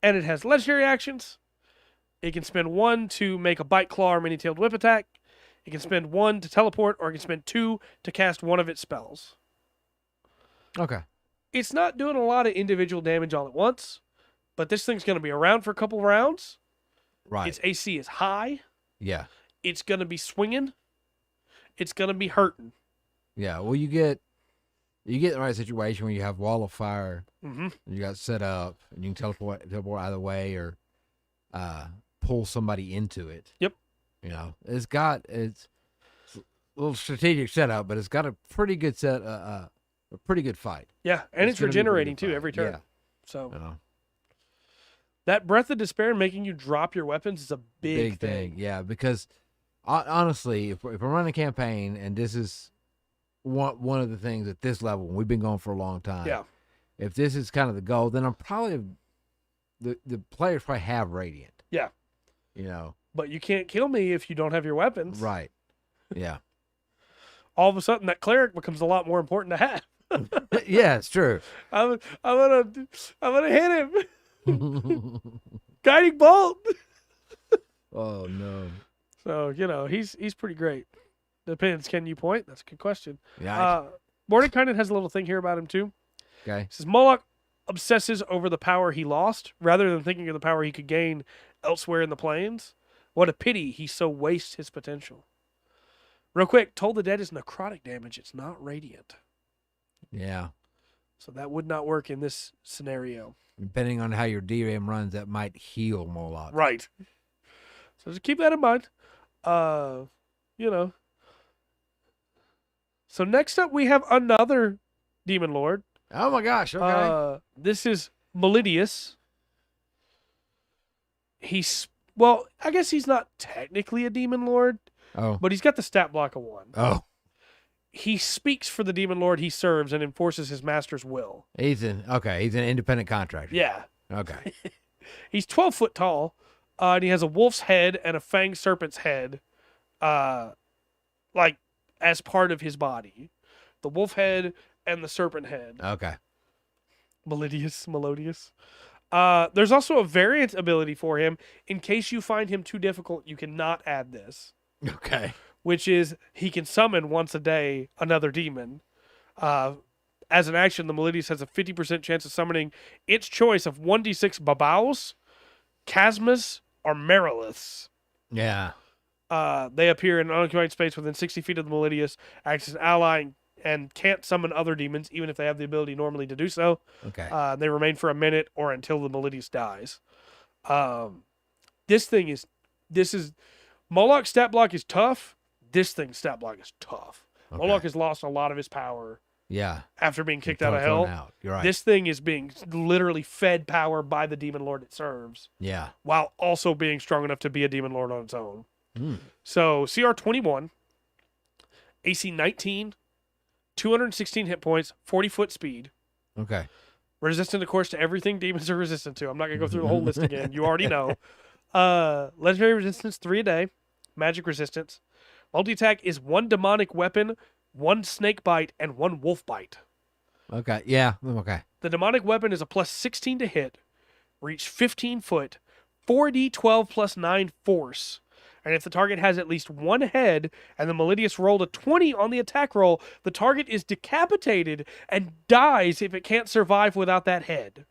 And it has legendary actions. It can spend 1 to make a bite, claw, or mini-tailed whip attack. It can spend 1 to teleport, or it can spend 2 to cast one of its spells. Okay. It's not doing a lot of individual damage all at once, but this thing's going to be around for a couple rounds. Right. Its AC is high. Yeah. It's going to be swinging. It's going to be hurting. Yeah. Well, you get the right situation when you have Wall of Fire. Mm-hmm. And you got set up, and you can teleport either way or pull somebody into it. Yep. You know, it's a little strategic setup, but it's got a pretty good a pretty good fight. Yeah, and it's gonna be a pretty regenerating good too fight. every turn. Yeah. So You know, that Breath of Despair making you drop your weapons is a big thing. Yeah, because honestly, if we're running a campaign and this is one of the things at this level, we've been going for a long time. Yeah. If this is kind of the goal, then I'm probably the players probably have Radiant. Yeah. You know. But you can't kill me if you don't have your weapons. Right. Yeah. All of a sudden, that cleric becomes a lot more important to have. Yeah, it's true. I'm gonna hit him. Guiding bolt. Oh no. So he's pretty great. Depends. Can you point? That's a good question. Yeah. Mordenkainen has a little thing here about him too. Okay. It says Moloch obsesses over the power he lost rather than thinking of the power he could gain elsewhere in the planes. What a pity he so wastes his potential. Real quick, Toll the Dead is necrotic damage. It's not radiant. Yeah. So that would not work in this scenario. Depending on how your DRM runs, that might heal Moloch. Right. So just keep that in mind. So next up we have another Demon Lord. Oh my gosh. Okay. This is Malidius. I guess he's not technically a Demon Lord, but he's got the stat block of 1. Oh. He speaks for the Demon Lord he serves and enforces his master's will. He's an independent contractor. Yeah. Okay. He's 12 foot tall, and he has a wolf's head and a fanged serpent's head, like as part of his body. The wolf head and the serpent head. Okay. Melodious. There's also a variant ability for him. In case you find him too difficult, you cannot add this. Okay. Which is he can summon once a day another demon. As an action, the Malidius has a 50% chance of summoning its choice of 1d6 Babaus, Chasmas, or Marinoloths. Yeah. They appear in unoccupied space within 60 feet of the Malidius, acts as an ally, and can't summon other demons, even if they have the ability normally to do so. Okay. They remain for a minute or until the Malidius dies. Moloch's stat block is tough. This thing's stat block is tough. Okay. Moloch has lost a lot of his power. Yeah. After being kicked out of hell. You're right. This thing is being literally fed power by the Demon Lord it serves. Yeah. While also being strong enough to be a Demon Lord on its own. Mm. So, CR 21, AC 19, 216 hit points, 40-foot speed. Okay. Resistant, of course, to everything demons are resistant to. I'm not going to go through the whole list again. You already know. Legendary resistance, 3 a day. Magic resistance. Multi-attack is 1 demonic weapon, 1 snake bite, and 1 wolf bite. Okay. Yeah. Okay. The demonic weapon is a plus 16 to hit, reach 15 foot, 4d12 plus 9 force. And if the target has at least 1 head and the Malidius rolled a 20 on the attack roll, the target is decapitated and dies if it can't survive without that head.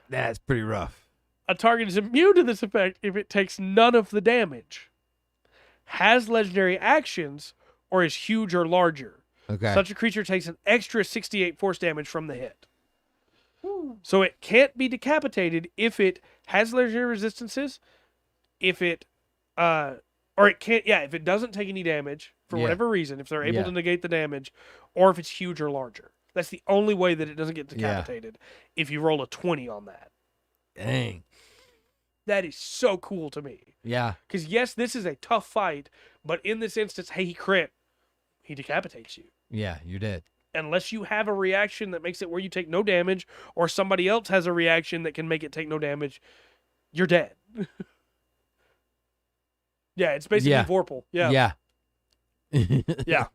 That's pretty rough. A target is immune to this effect if it takes none of the damage, has legendary actions, or is huge or larger. Okay. Such a creature takes an extra 68 force damage from the hit. So it can't be decapitated if it has legendary resistances, if it doesn't take any damage for whatever reason, if they're able to negate the damage, or if it's huge or larger. That's the only way that it doesn't get decapitated, if you roll a 20 on that. Dang. That is so cool to me. Yeah. Because, yes, this is a tough fight, but in this instance, hey, he crit. He decapitates you. Yeah, you're dead. Unless you have a reaction that makes it where you take no damage, or somebody else has a reaction that can make it take no damage, you're dead. Yeah, it's basically Vorpal. Yeah. Yeah. Yeah.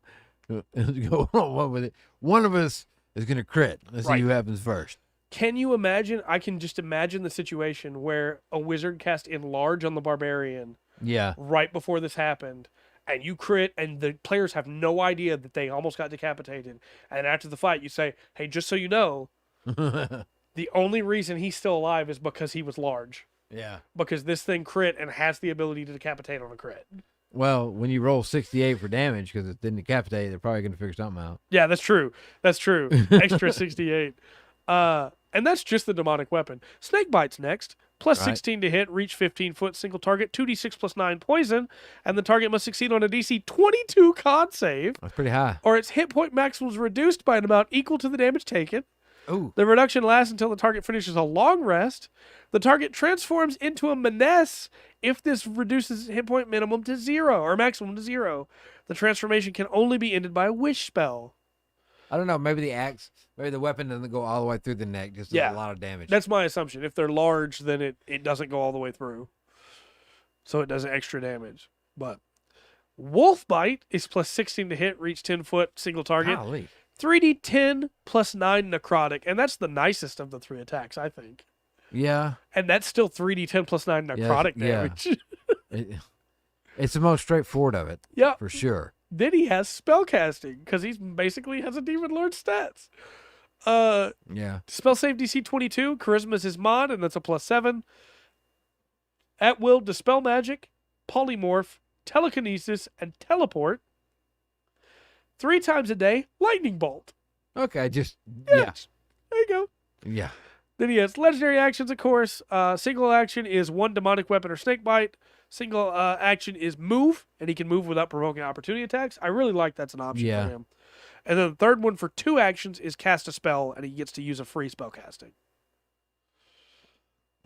Let's go on with it. One of us is going to crit. Let's see who happens first. Can you imagine? I can just imagine the situation where a wizard cast Enlarge on the barbarian. Yeah. Right before this happened, and you crit, and the players have no idea that they almost got decapitated. And after the fight, you say, "Hey, just so you know, the only reason he's still alive is because he was large." Yeah. Because this thing crit and has the ability to decapitate on a crit. Well, when you roll 68 for damage because it didn't decapitate, they're probably going to figure something out. Yeah, that's true. That's true. Extra 68. And that's just the demonic weapon. Snake Bite's next. Plus 16 to hit, reach 15 foot, single target, 2d6 plus 9 poison, and the target must succeed on a DC 22 con save. That's pretty high. Or its hit point maximum is reduced by an amount equal to the damage taken. Ooh. The reduction lasts until the target finishes a long rest. The target transforms into a Menace if this reduces hit point minimum to 0 or maximum to 0, the transformation can only be ended by a wish spell. I don't know. Maybe the weapon doesn't go all the way through the neck. Just does a lot of damage. That's my assumption. If they're large, then it doesn't go all the way through. So it does extra damage. But Wolf Bite is plus 16 to hit, reach 10 foot, single target. Golly. 3d10 plus 9 necrotic. And that's the nicest of the 3 attacks, I think. Yeah. And that's still 3d10 plus 9 necrotic damage. It's the most straightforward of it. Yeah. For sure. Then he has spellcasting, because he basically has a Demon Lord stats. Yeah. Spell save DC 22. Charisma is his mod, and that's a plus 7. At will, dispel magic, polymorph, telekinesis, and teleport. 3 times a day, lightning bolt. Okay, just Yes. There you go. Yeah. Then he has legendary actions, of course. Single action is 1 demonic weapon or snake bite. Single action is move, and he can move without provoking opportunity attacks. I really like that's an option for him. And then the third one for 2 actions is cast a spell, and he gets to use a free spell casting.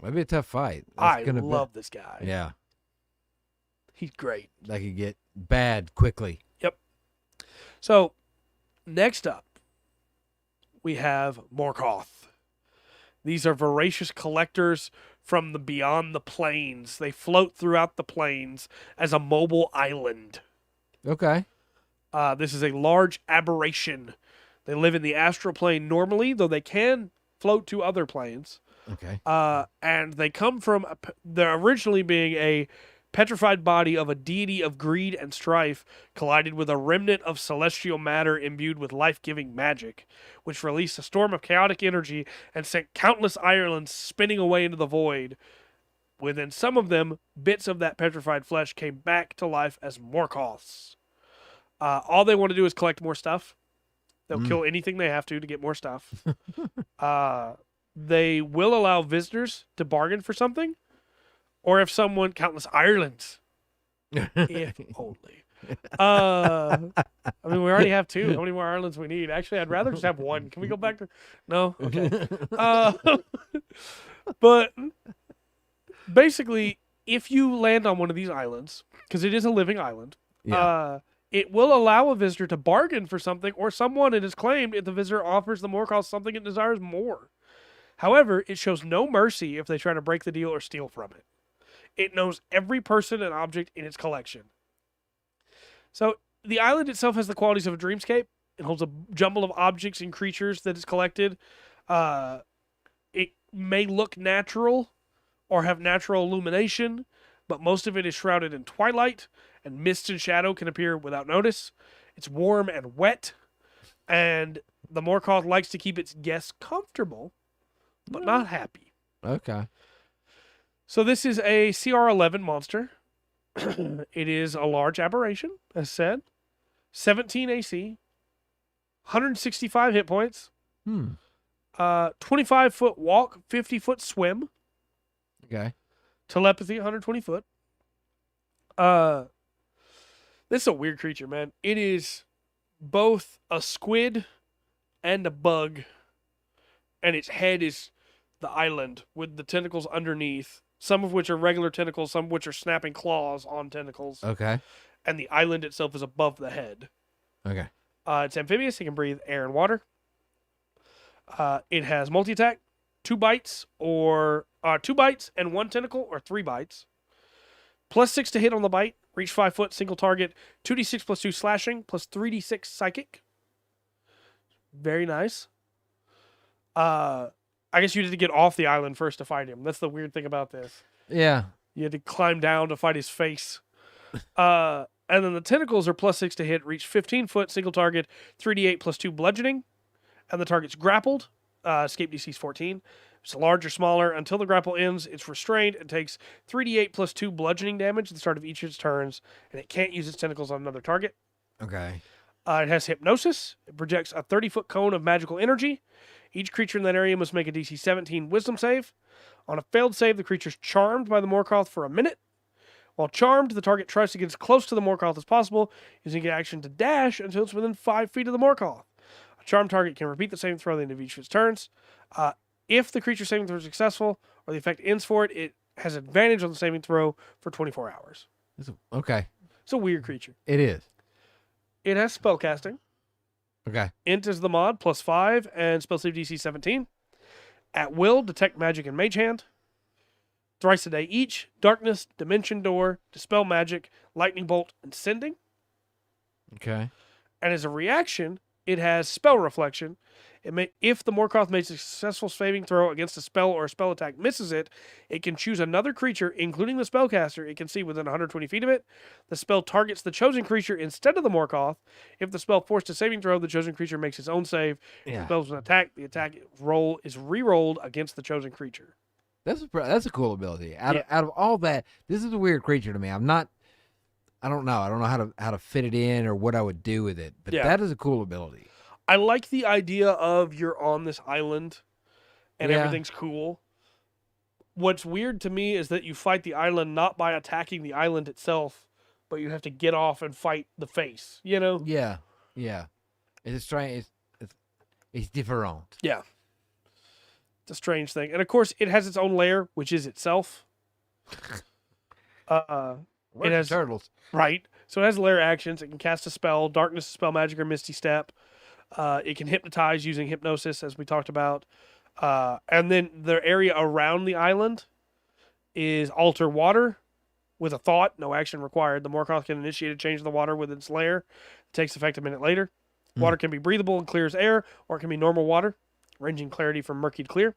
That'd be a tough fight. I love this guy. Yeah. He's great. That could get bad quickly. Yep. So, next up, we have Morkoth. These are voracious collectors from the beyond the plains. They float throughout the plains as a mobile island. Okay. This is a large aberration. They live in the astral plane normally, though they can float to other planes. Okay. And they come from, they're originally being a petrified body of a deity of greed and strife collided with a remnant of celestial matter imbued with life-giving magic, which released a storm of chaotic energy and sent countless islands spinning away into the void. Within some of them, bits of that petrified flesh came back to life as Morkoths. All they want to do is collect more stuff. They'll kill anything they have to get more stuff. They will allow visitors to bargain for something, or if someone, countless Irelands, if only. I mean, we already have 2. How many more Irelands we need? Actually, I'd rather just have 1. Can we go back to? No, okay. But basically, if you land on one of these islands, because it is a living island, it will allow a visitor to bargain for something, or someone, it is claimed, if the visitor offers the Morkoth something it desires more. However, it shows no mercy if they try to break the deal or steal from it. It knows every person and object in its collection. So, the island itself has the qualities of a dreamscape. It holds a jumble of objects and creatures that is collected. It may look natural or have natural illumination, but most of it is shrouded in twilight, and mist and shadow can appear without notice. It's warm and wet, and the Morkoth likes to keep its guests comfortable, but not happy. Okay. So this is a CR11 monster. It is a large aberration, as said. 17 AC. 165 hit points. 25-foot walk, 50-foot swim. Okay. Telepathy, 120 foot. This is a weird creature, man. It is both a squid and a bug, and its head is the island with the tentacles underneath, some of which are regular tentacles, some of which are snapping claws on tentacles. Okay. And the island itself is above the head. Okay. It's amphibious. It can breathe air and water. It has multi-attack, 2 bites and 1 tentacle, or 3 bites. Plus 6 to hit on the bite. Reach 5 foot, single target. 2d6 plus 2 slashing, plus 3d6 psychic. Very nice. I guess you had to get off the island first to fight him. That's the weird thing about this. Yeah. You had to climb down to fight his face. And then the tentacles are plus 6 to hit, reach 15 foot, single target, 3d8 plus 2 bludgeoning. And the target's grappled. Escape DC is 14. It's large or smaller. Until the grapple ends, it's restrained and takes 3d8 plus 2 bludgeoning damage at the start of each of its turns. And it can't use its tentacles on another target. Okay. It has hypnosis. It projects a 30-foot cone of magical energy. Each creature in that area must make a DC 17 wisdom save. On a failed save, the creature is charmed by the Morkoth for a minute. While charmed, the target tries to get as close to the Morkoth as possible, using an action to dash until it's within 5 feet of the Morkoth. A charmed target can repeat the saving throw at the end of each of its turns. If the creature saving throw is successful, or the effect ends for it, it has advantage on the saving throw for 24 hours. Okay. It's a weird creature. It is. It has spellcasting. Okay. Int is the mod, +5, and spell save DC 17. At will, detect magic and mage hand. Thrice a day each. Darkness, dimension door, dispel magic, lightning bolt, and sending. Okay. And as a reaction, it has spell reflection. If the Morkoth makes a successful saving throw against a spell or a spell attack misses it, it can choose another creature, including the spellcaster, it can see within 120 feet of it. The spell targets the chosen creature instead of the Morkoth. If the spell forced a saving throw, the chosen creature makes its own save. If the spell is an attack, the attack roll is re-rolled against the chosen creature. That's a cool ability. Out of all that, this is a weird creature to me. I don't know. I don't know how to fit it in or what I would do with it. But that is a cool ability. I like the idea of you're on this island and everything's cool. What's weird to me is that you fight the island not by attacking the island itself, but you have to get off and fight the face, you know? Yeah. Yeah. It's strange. It's different. Yeah. It's a strange thing. And of course, it has its own lair, which is itself. It has turtles. Right. So it has lair actions. It can cast a spell, darkness, spell magic, or misty step. It can hypnotize using hypnosis, as we talked about. And then the area around the island is alter water with a thought, no action required. The Morkoth can initiate a change of the water with its lair. It takes effect a minute later. Water can be breathable and clear as air, or it can be normal water, ranging clarity from murky to clear.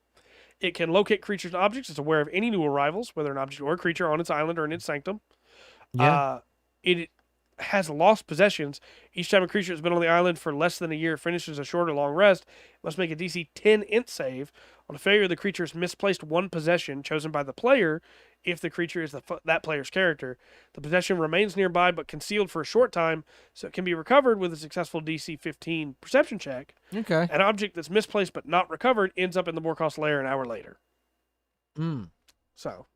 It can locate creatures and objects. It's aware of any new arrivals, whether an object or a creature on its island or in its sanctum. Yeah. It has lost possessions. Each time a creature has been on the island for less than a year, finishes a short or long rest, it must make a DC 10 int save. On a failure, the creature has misplaced one possession chosen by the player if the creature is that player's character. The possession remains nearby but concealed for a short time, so it can be recovered with a successful DC 15 perception check. Okay. An object that's misplaced but not recovered ends up in the Morkoth's lair an hour later. So.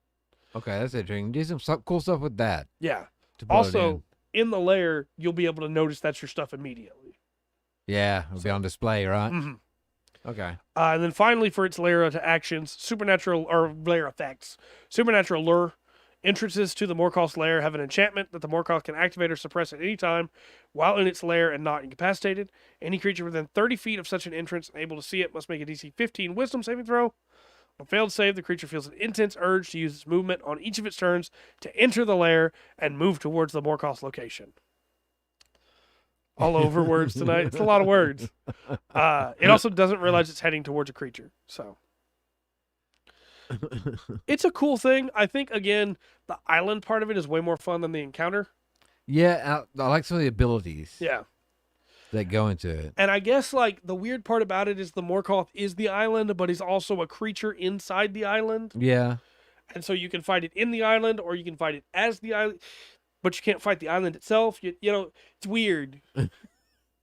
Okay, that's interesting. Do some cool stuff with that. Yeah. Also, in the lair, you'll be able to notice that's your stuff immediately. Yeah, it'll be on display, right? Mm-hmm. Okay. And then finally, for its lair actions, supernatural or lair effects, supernatural lure. Entrances to the Morkoth's lair have an enchantment that the Morkoth can activate or suppress at any time while in its lair and not incapacitated. Any creature within 30 feet of such an entrance and able to see it must make a DC 15 Wisdom saving throw. On failed save, the creature feels an intense urge to use its movement on each of its turns to enter the lair and move towards the Morkoth's location. All over words tonight. It's a lot of words. It also doesn't realize it's heading towards a creature. So it's a cool thing. I think, again, the island part of it is way more fun than the encounter. Yeah, I like some of the abilities. Yeah. That go into it. And I guess, like, the weird part about it is the Morkoth is the island, but he's also a creature inside the island. Yeah. And so you can fight it in the island, or you can fight it as the island, but you can't fight the island itself. You know, it's weird.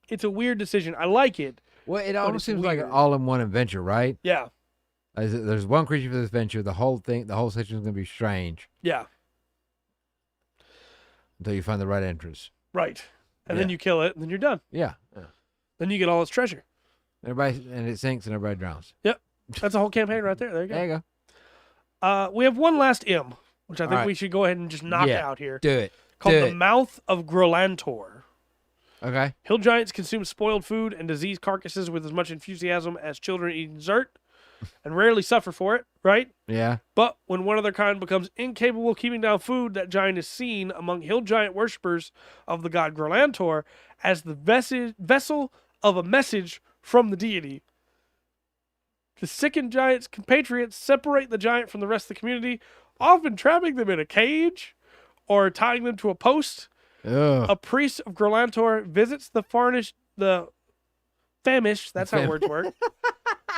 It's a weird decision. I like it. Well, it almost seems like an all-in-one adventure, right? Yeah. There's one creature for this adventure. The whole section is going to be strange. Yeah. Until you find the right entrance. Right. And then you kill it, and then you're done. Yeah. Then you get all its treasure. And it sinks, and everybody drowns. Yep. That's a whole campaign right there. There you go. There you go. We have one last M, which I think we should go ahead and just knock out here. Do it. Called the Mouth of Grilantor. Okay. Hill giants consume spoiled food and diseased carcasses with as much enthusiasm as children eating dessert, and rarely suffer for it, right? Yeah. But when one of their kind becomes incapable of keeping down food, that giant is seen among hill giant worshippers of the god Grolantor as the vessel of a message from the deity. The sickened giant's compatriots separate the giant from the rest of the community, often trapping them in a cage or tying them to a post. Ugh. A priest of Grolantor visits the famished, that's how words work.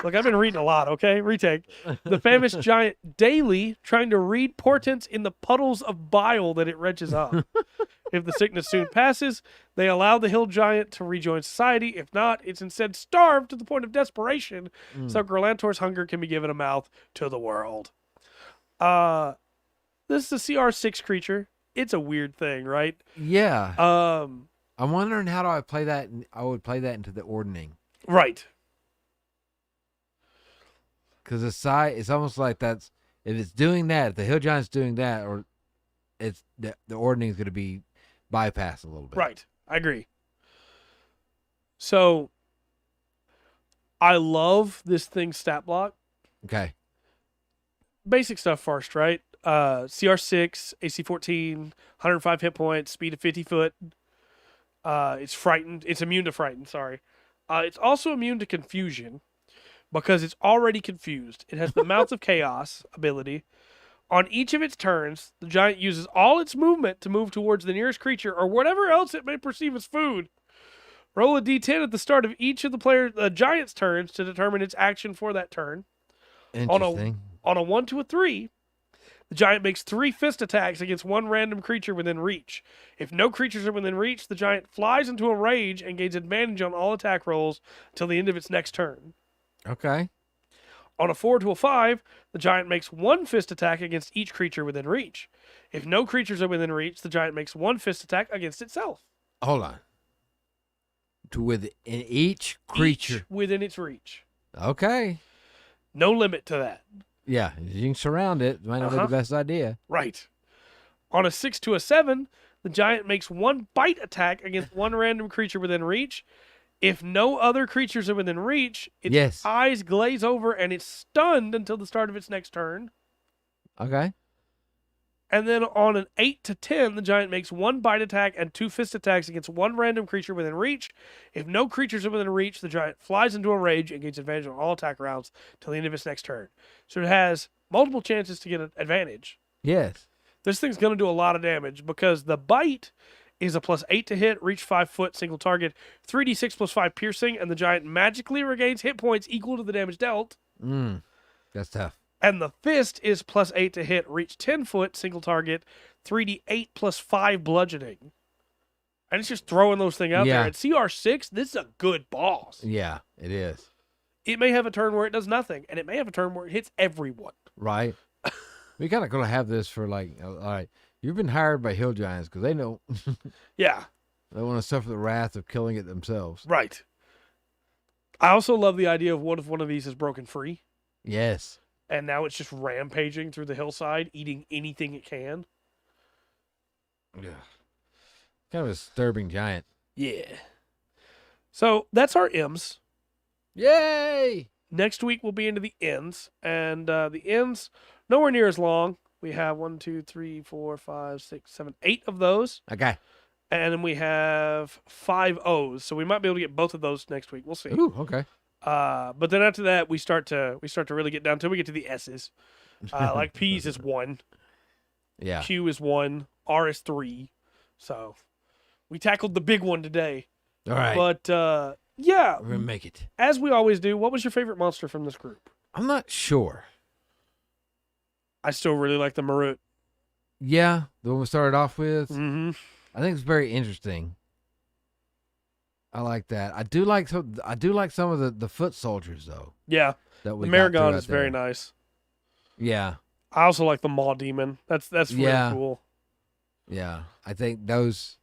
Look, I've been reading a lot, okay? Retake. The famished giant daily, trying to read portents in the puddles of bile that it retches up. If the sickness soon passes, they allow the hill giant to rejoin society. If not, it's instead starved to the point of desperation, so Grolantor's hunger can be given a mouth to the world. This is a CR6 creature. It's a weird thing, right? Yeah. I'm wondering how do I play that? I would play that into the ordning. Right. Because it's almost like it's If it's doing that, if the hill giant's doing that, or it's the ordning is going to be bypassed a little bit. Right. I agree. So I love this thing's stat block. Okay. Basic stuff first, right? CR6, AC 14, 105 hit points, speed of 50 foot. It's frightened. It's immune to frighten, sorry. It's also immune to confusion because it's already confused. It has the Mouth of Chaos ability. On each of its turns, the giant uses all its movement to move towards the nearest creature or whatever else it may perceive as food. Roll a d10 at the start of each of the giant's turns to determine its action for that turn. Interesting. On a 1 to a 3, the giant makes 3 fist attacks against one random creature within reach. If no creatures are within reach, the giant flies into a rage and gains advantage on all attack rolls until the end of its next turn. Okay. On a 4 to a 5, the giant makes 1 fist attack against each creature within reach. If no creatures are within reach, the giant makes 1 fist attack against itself. Hold on. To within each creature. Each within its reach. Okay. No limit to that. Yeah, you can surround it. Might not be the best idea. Right. On a 6 to a 7, the giant makes 1 bite attack against one random creature within reach. If no other creatures are within reach, its eyes glaze over and it's stunned until the start of its next turn. Okay. And then on an 8 to 10, the giant makes 1 bite attack and 2 fist attacks against one random creature within reach. If no creatures are within reach, the giant flies into a rage and gains advantage on all attack rounds till the end of its next turn. So it has multiple chances to get an advantage. Yes. This thing's going to do a lot of damage because the bite is a +8 to hit, reach 5 foot, single target, 3d6 plus 5 piercing, and the giant magically regains hit points equal to the damage dealt. That's tough. And the fist is +8 to hit, reach 10 foot, single target, 3d8 plus 5 bludgeoning. And it's just throwing those things out there. At CR6, this is a good boss. Yeah, it is. It may have a turn where it does nothing, and it may have a turn where it hits everyone. Right. We kind of going to have this for like, all right, you've been hired by hill giants because they know. Yeah. They want to suffer the wrath of killing it themselves. Right. I also love the idea of what if one of these is broken free? Yes. And now it's just rampaging through the hillside, eating anything it can. Yeah. Kind of a disturbing giant. Yeah. So that's our M's. Yay! Next week we'll be into the N's. And the N's, nowhere near as long. We have 1, 2, 3, 4, 5, 6, 7, 8 of those. Okay. And then we have 5 O's. So we might be able to get both of those next week. We'll see. Ooh, okay. But then after that, we start to really get down until we get to the S's. Like P's is 1. Yeah. Q is 1. R is 3. So we tackled the big one today. All right. But yeah, we're gonna make it. As we always do. What was your favorite monster from this group? I'm not sure. I still really like the Marut. Yeah, the one we started off with. Mm-hmm. I think it's very interesting. I like that. I do like some of the foot soldiers though. Yeah. That we the Maragon is very nice. Yeah. I also like the Maw Demon. That's really cool. Yeah. I think those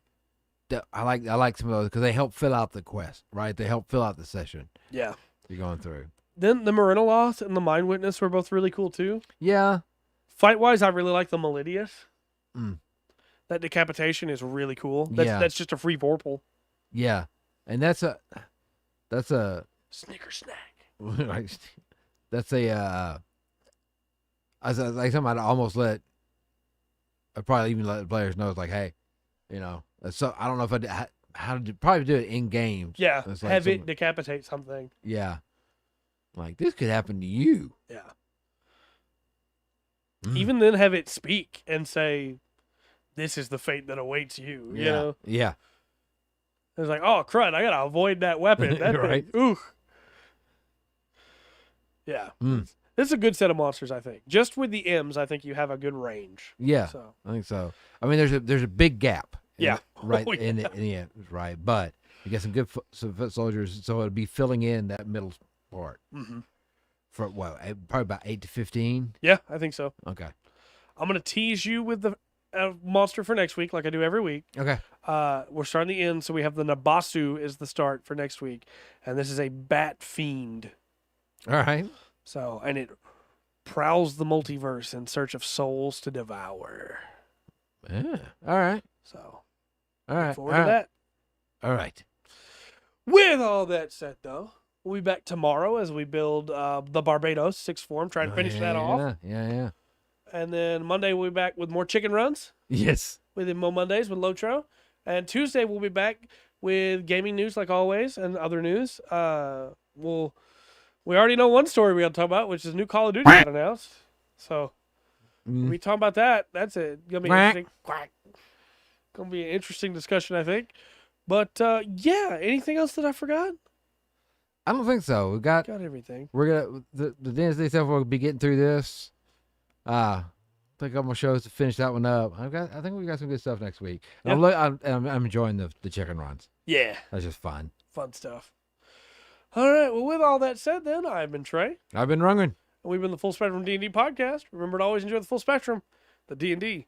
I like some of those because they help fill out the quest, right? They help fill out the session. Yeah. You're going through. Then the Marinoloth and the Mind Witness were both really cool too. Yeah. Fight wise, I really like the Malidius. That decapitation is really cool. That's just a free vorpal. Yeah. And that's a snicker snack. That's a like something I'd almost I'd probably even let the players know. It's like, hey, so I don't know if how to probably do it in game. Yeah, like have it decapitate something. Yeah, like this could happen to you. Yeah. Even then, have it speak and say, "This is the fate that awaits you." Yeah. You know. Yeah. It's like, oh crud! I gotta avoid that weapon. That right. thing. Ooh. Yeah. This is a good set of monsters, I think. Just with the M's, I think you have a good range. Yeah. So. I think so. I mean, there's a big gap. Yeah. Right. Oh, yeah. In the end, right. But you get some good foot soldiers, so it'll be filling in that middle part. Mm-hmm. For probably about 8 to 15. Yeah, I think so. Okay. I'm gonna tease you with the monster for next week, like I do every week. Okay. We're starting the end, so we have the Nabasu is the start for next week, and this is a bat fiend. All right. So, and it prowls the multiverse in search of souls to devour. Yeah. All right. So, All right. look forward to that. All right. With all that said, though, we'll be back tomorrow as we build the Barbados 6th form, trying to finish that off. Yeah. And then Monday we'll be back with more chicken runs. Yes. With Mo Mondays with Lotro. And Tuesday we'll be back with gaming news like always and other news. We already know one story we got to talk about, which is new Call of Duty got announced. So we talk about that. That's it. Gonna be interesting. Gonna be an interesting discussion, I think. But yeah, anything else that I forgot? I don't think so. We got everything. We're gonna the Wednesday stuff. We'll be getting through this. Take a couple more shows to finish that one up. I think we got some good stuff next week. Yep. I'm enjoying the chicken runs. Yeah, That's just fun. Fun stuff. All right. Well, with all that said, then I've been Trey. I've been Rungan. And we've been the Full Spectrum D&D podcast. Remember to always enjoy the full spectrum, the D&D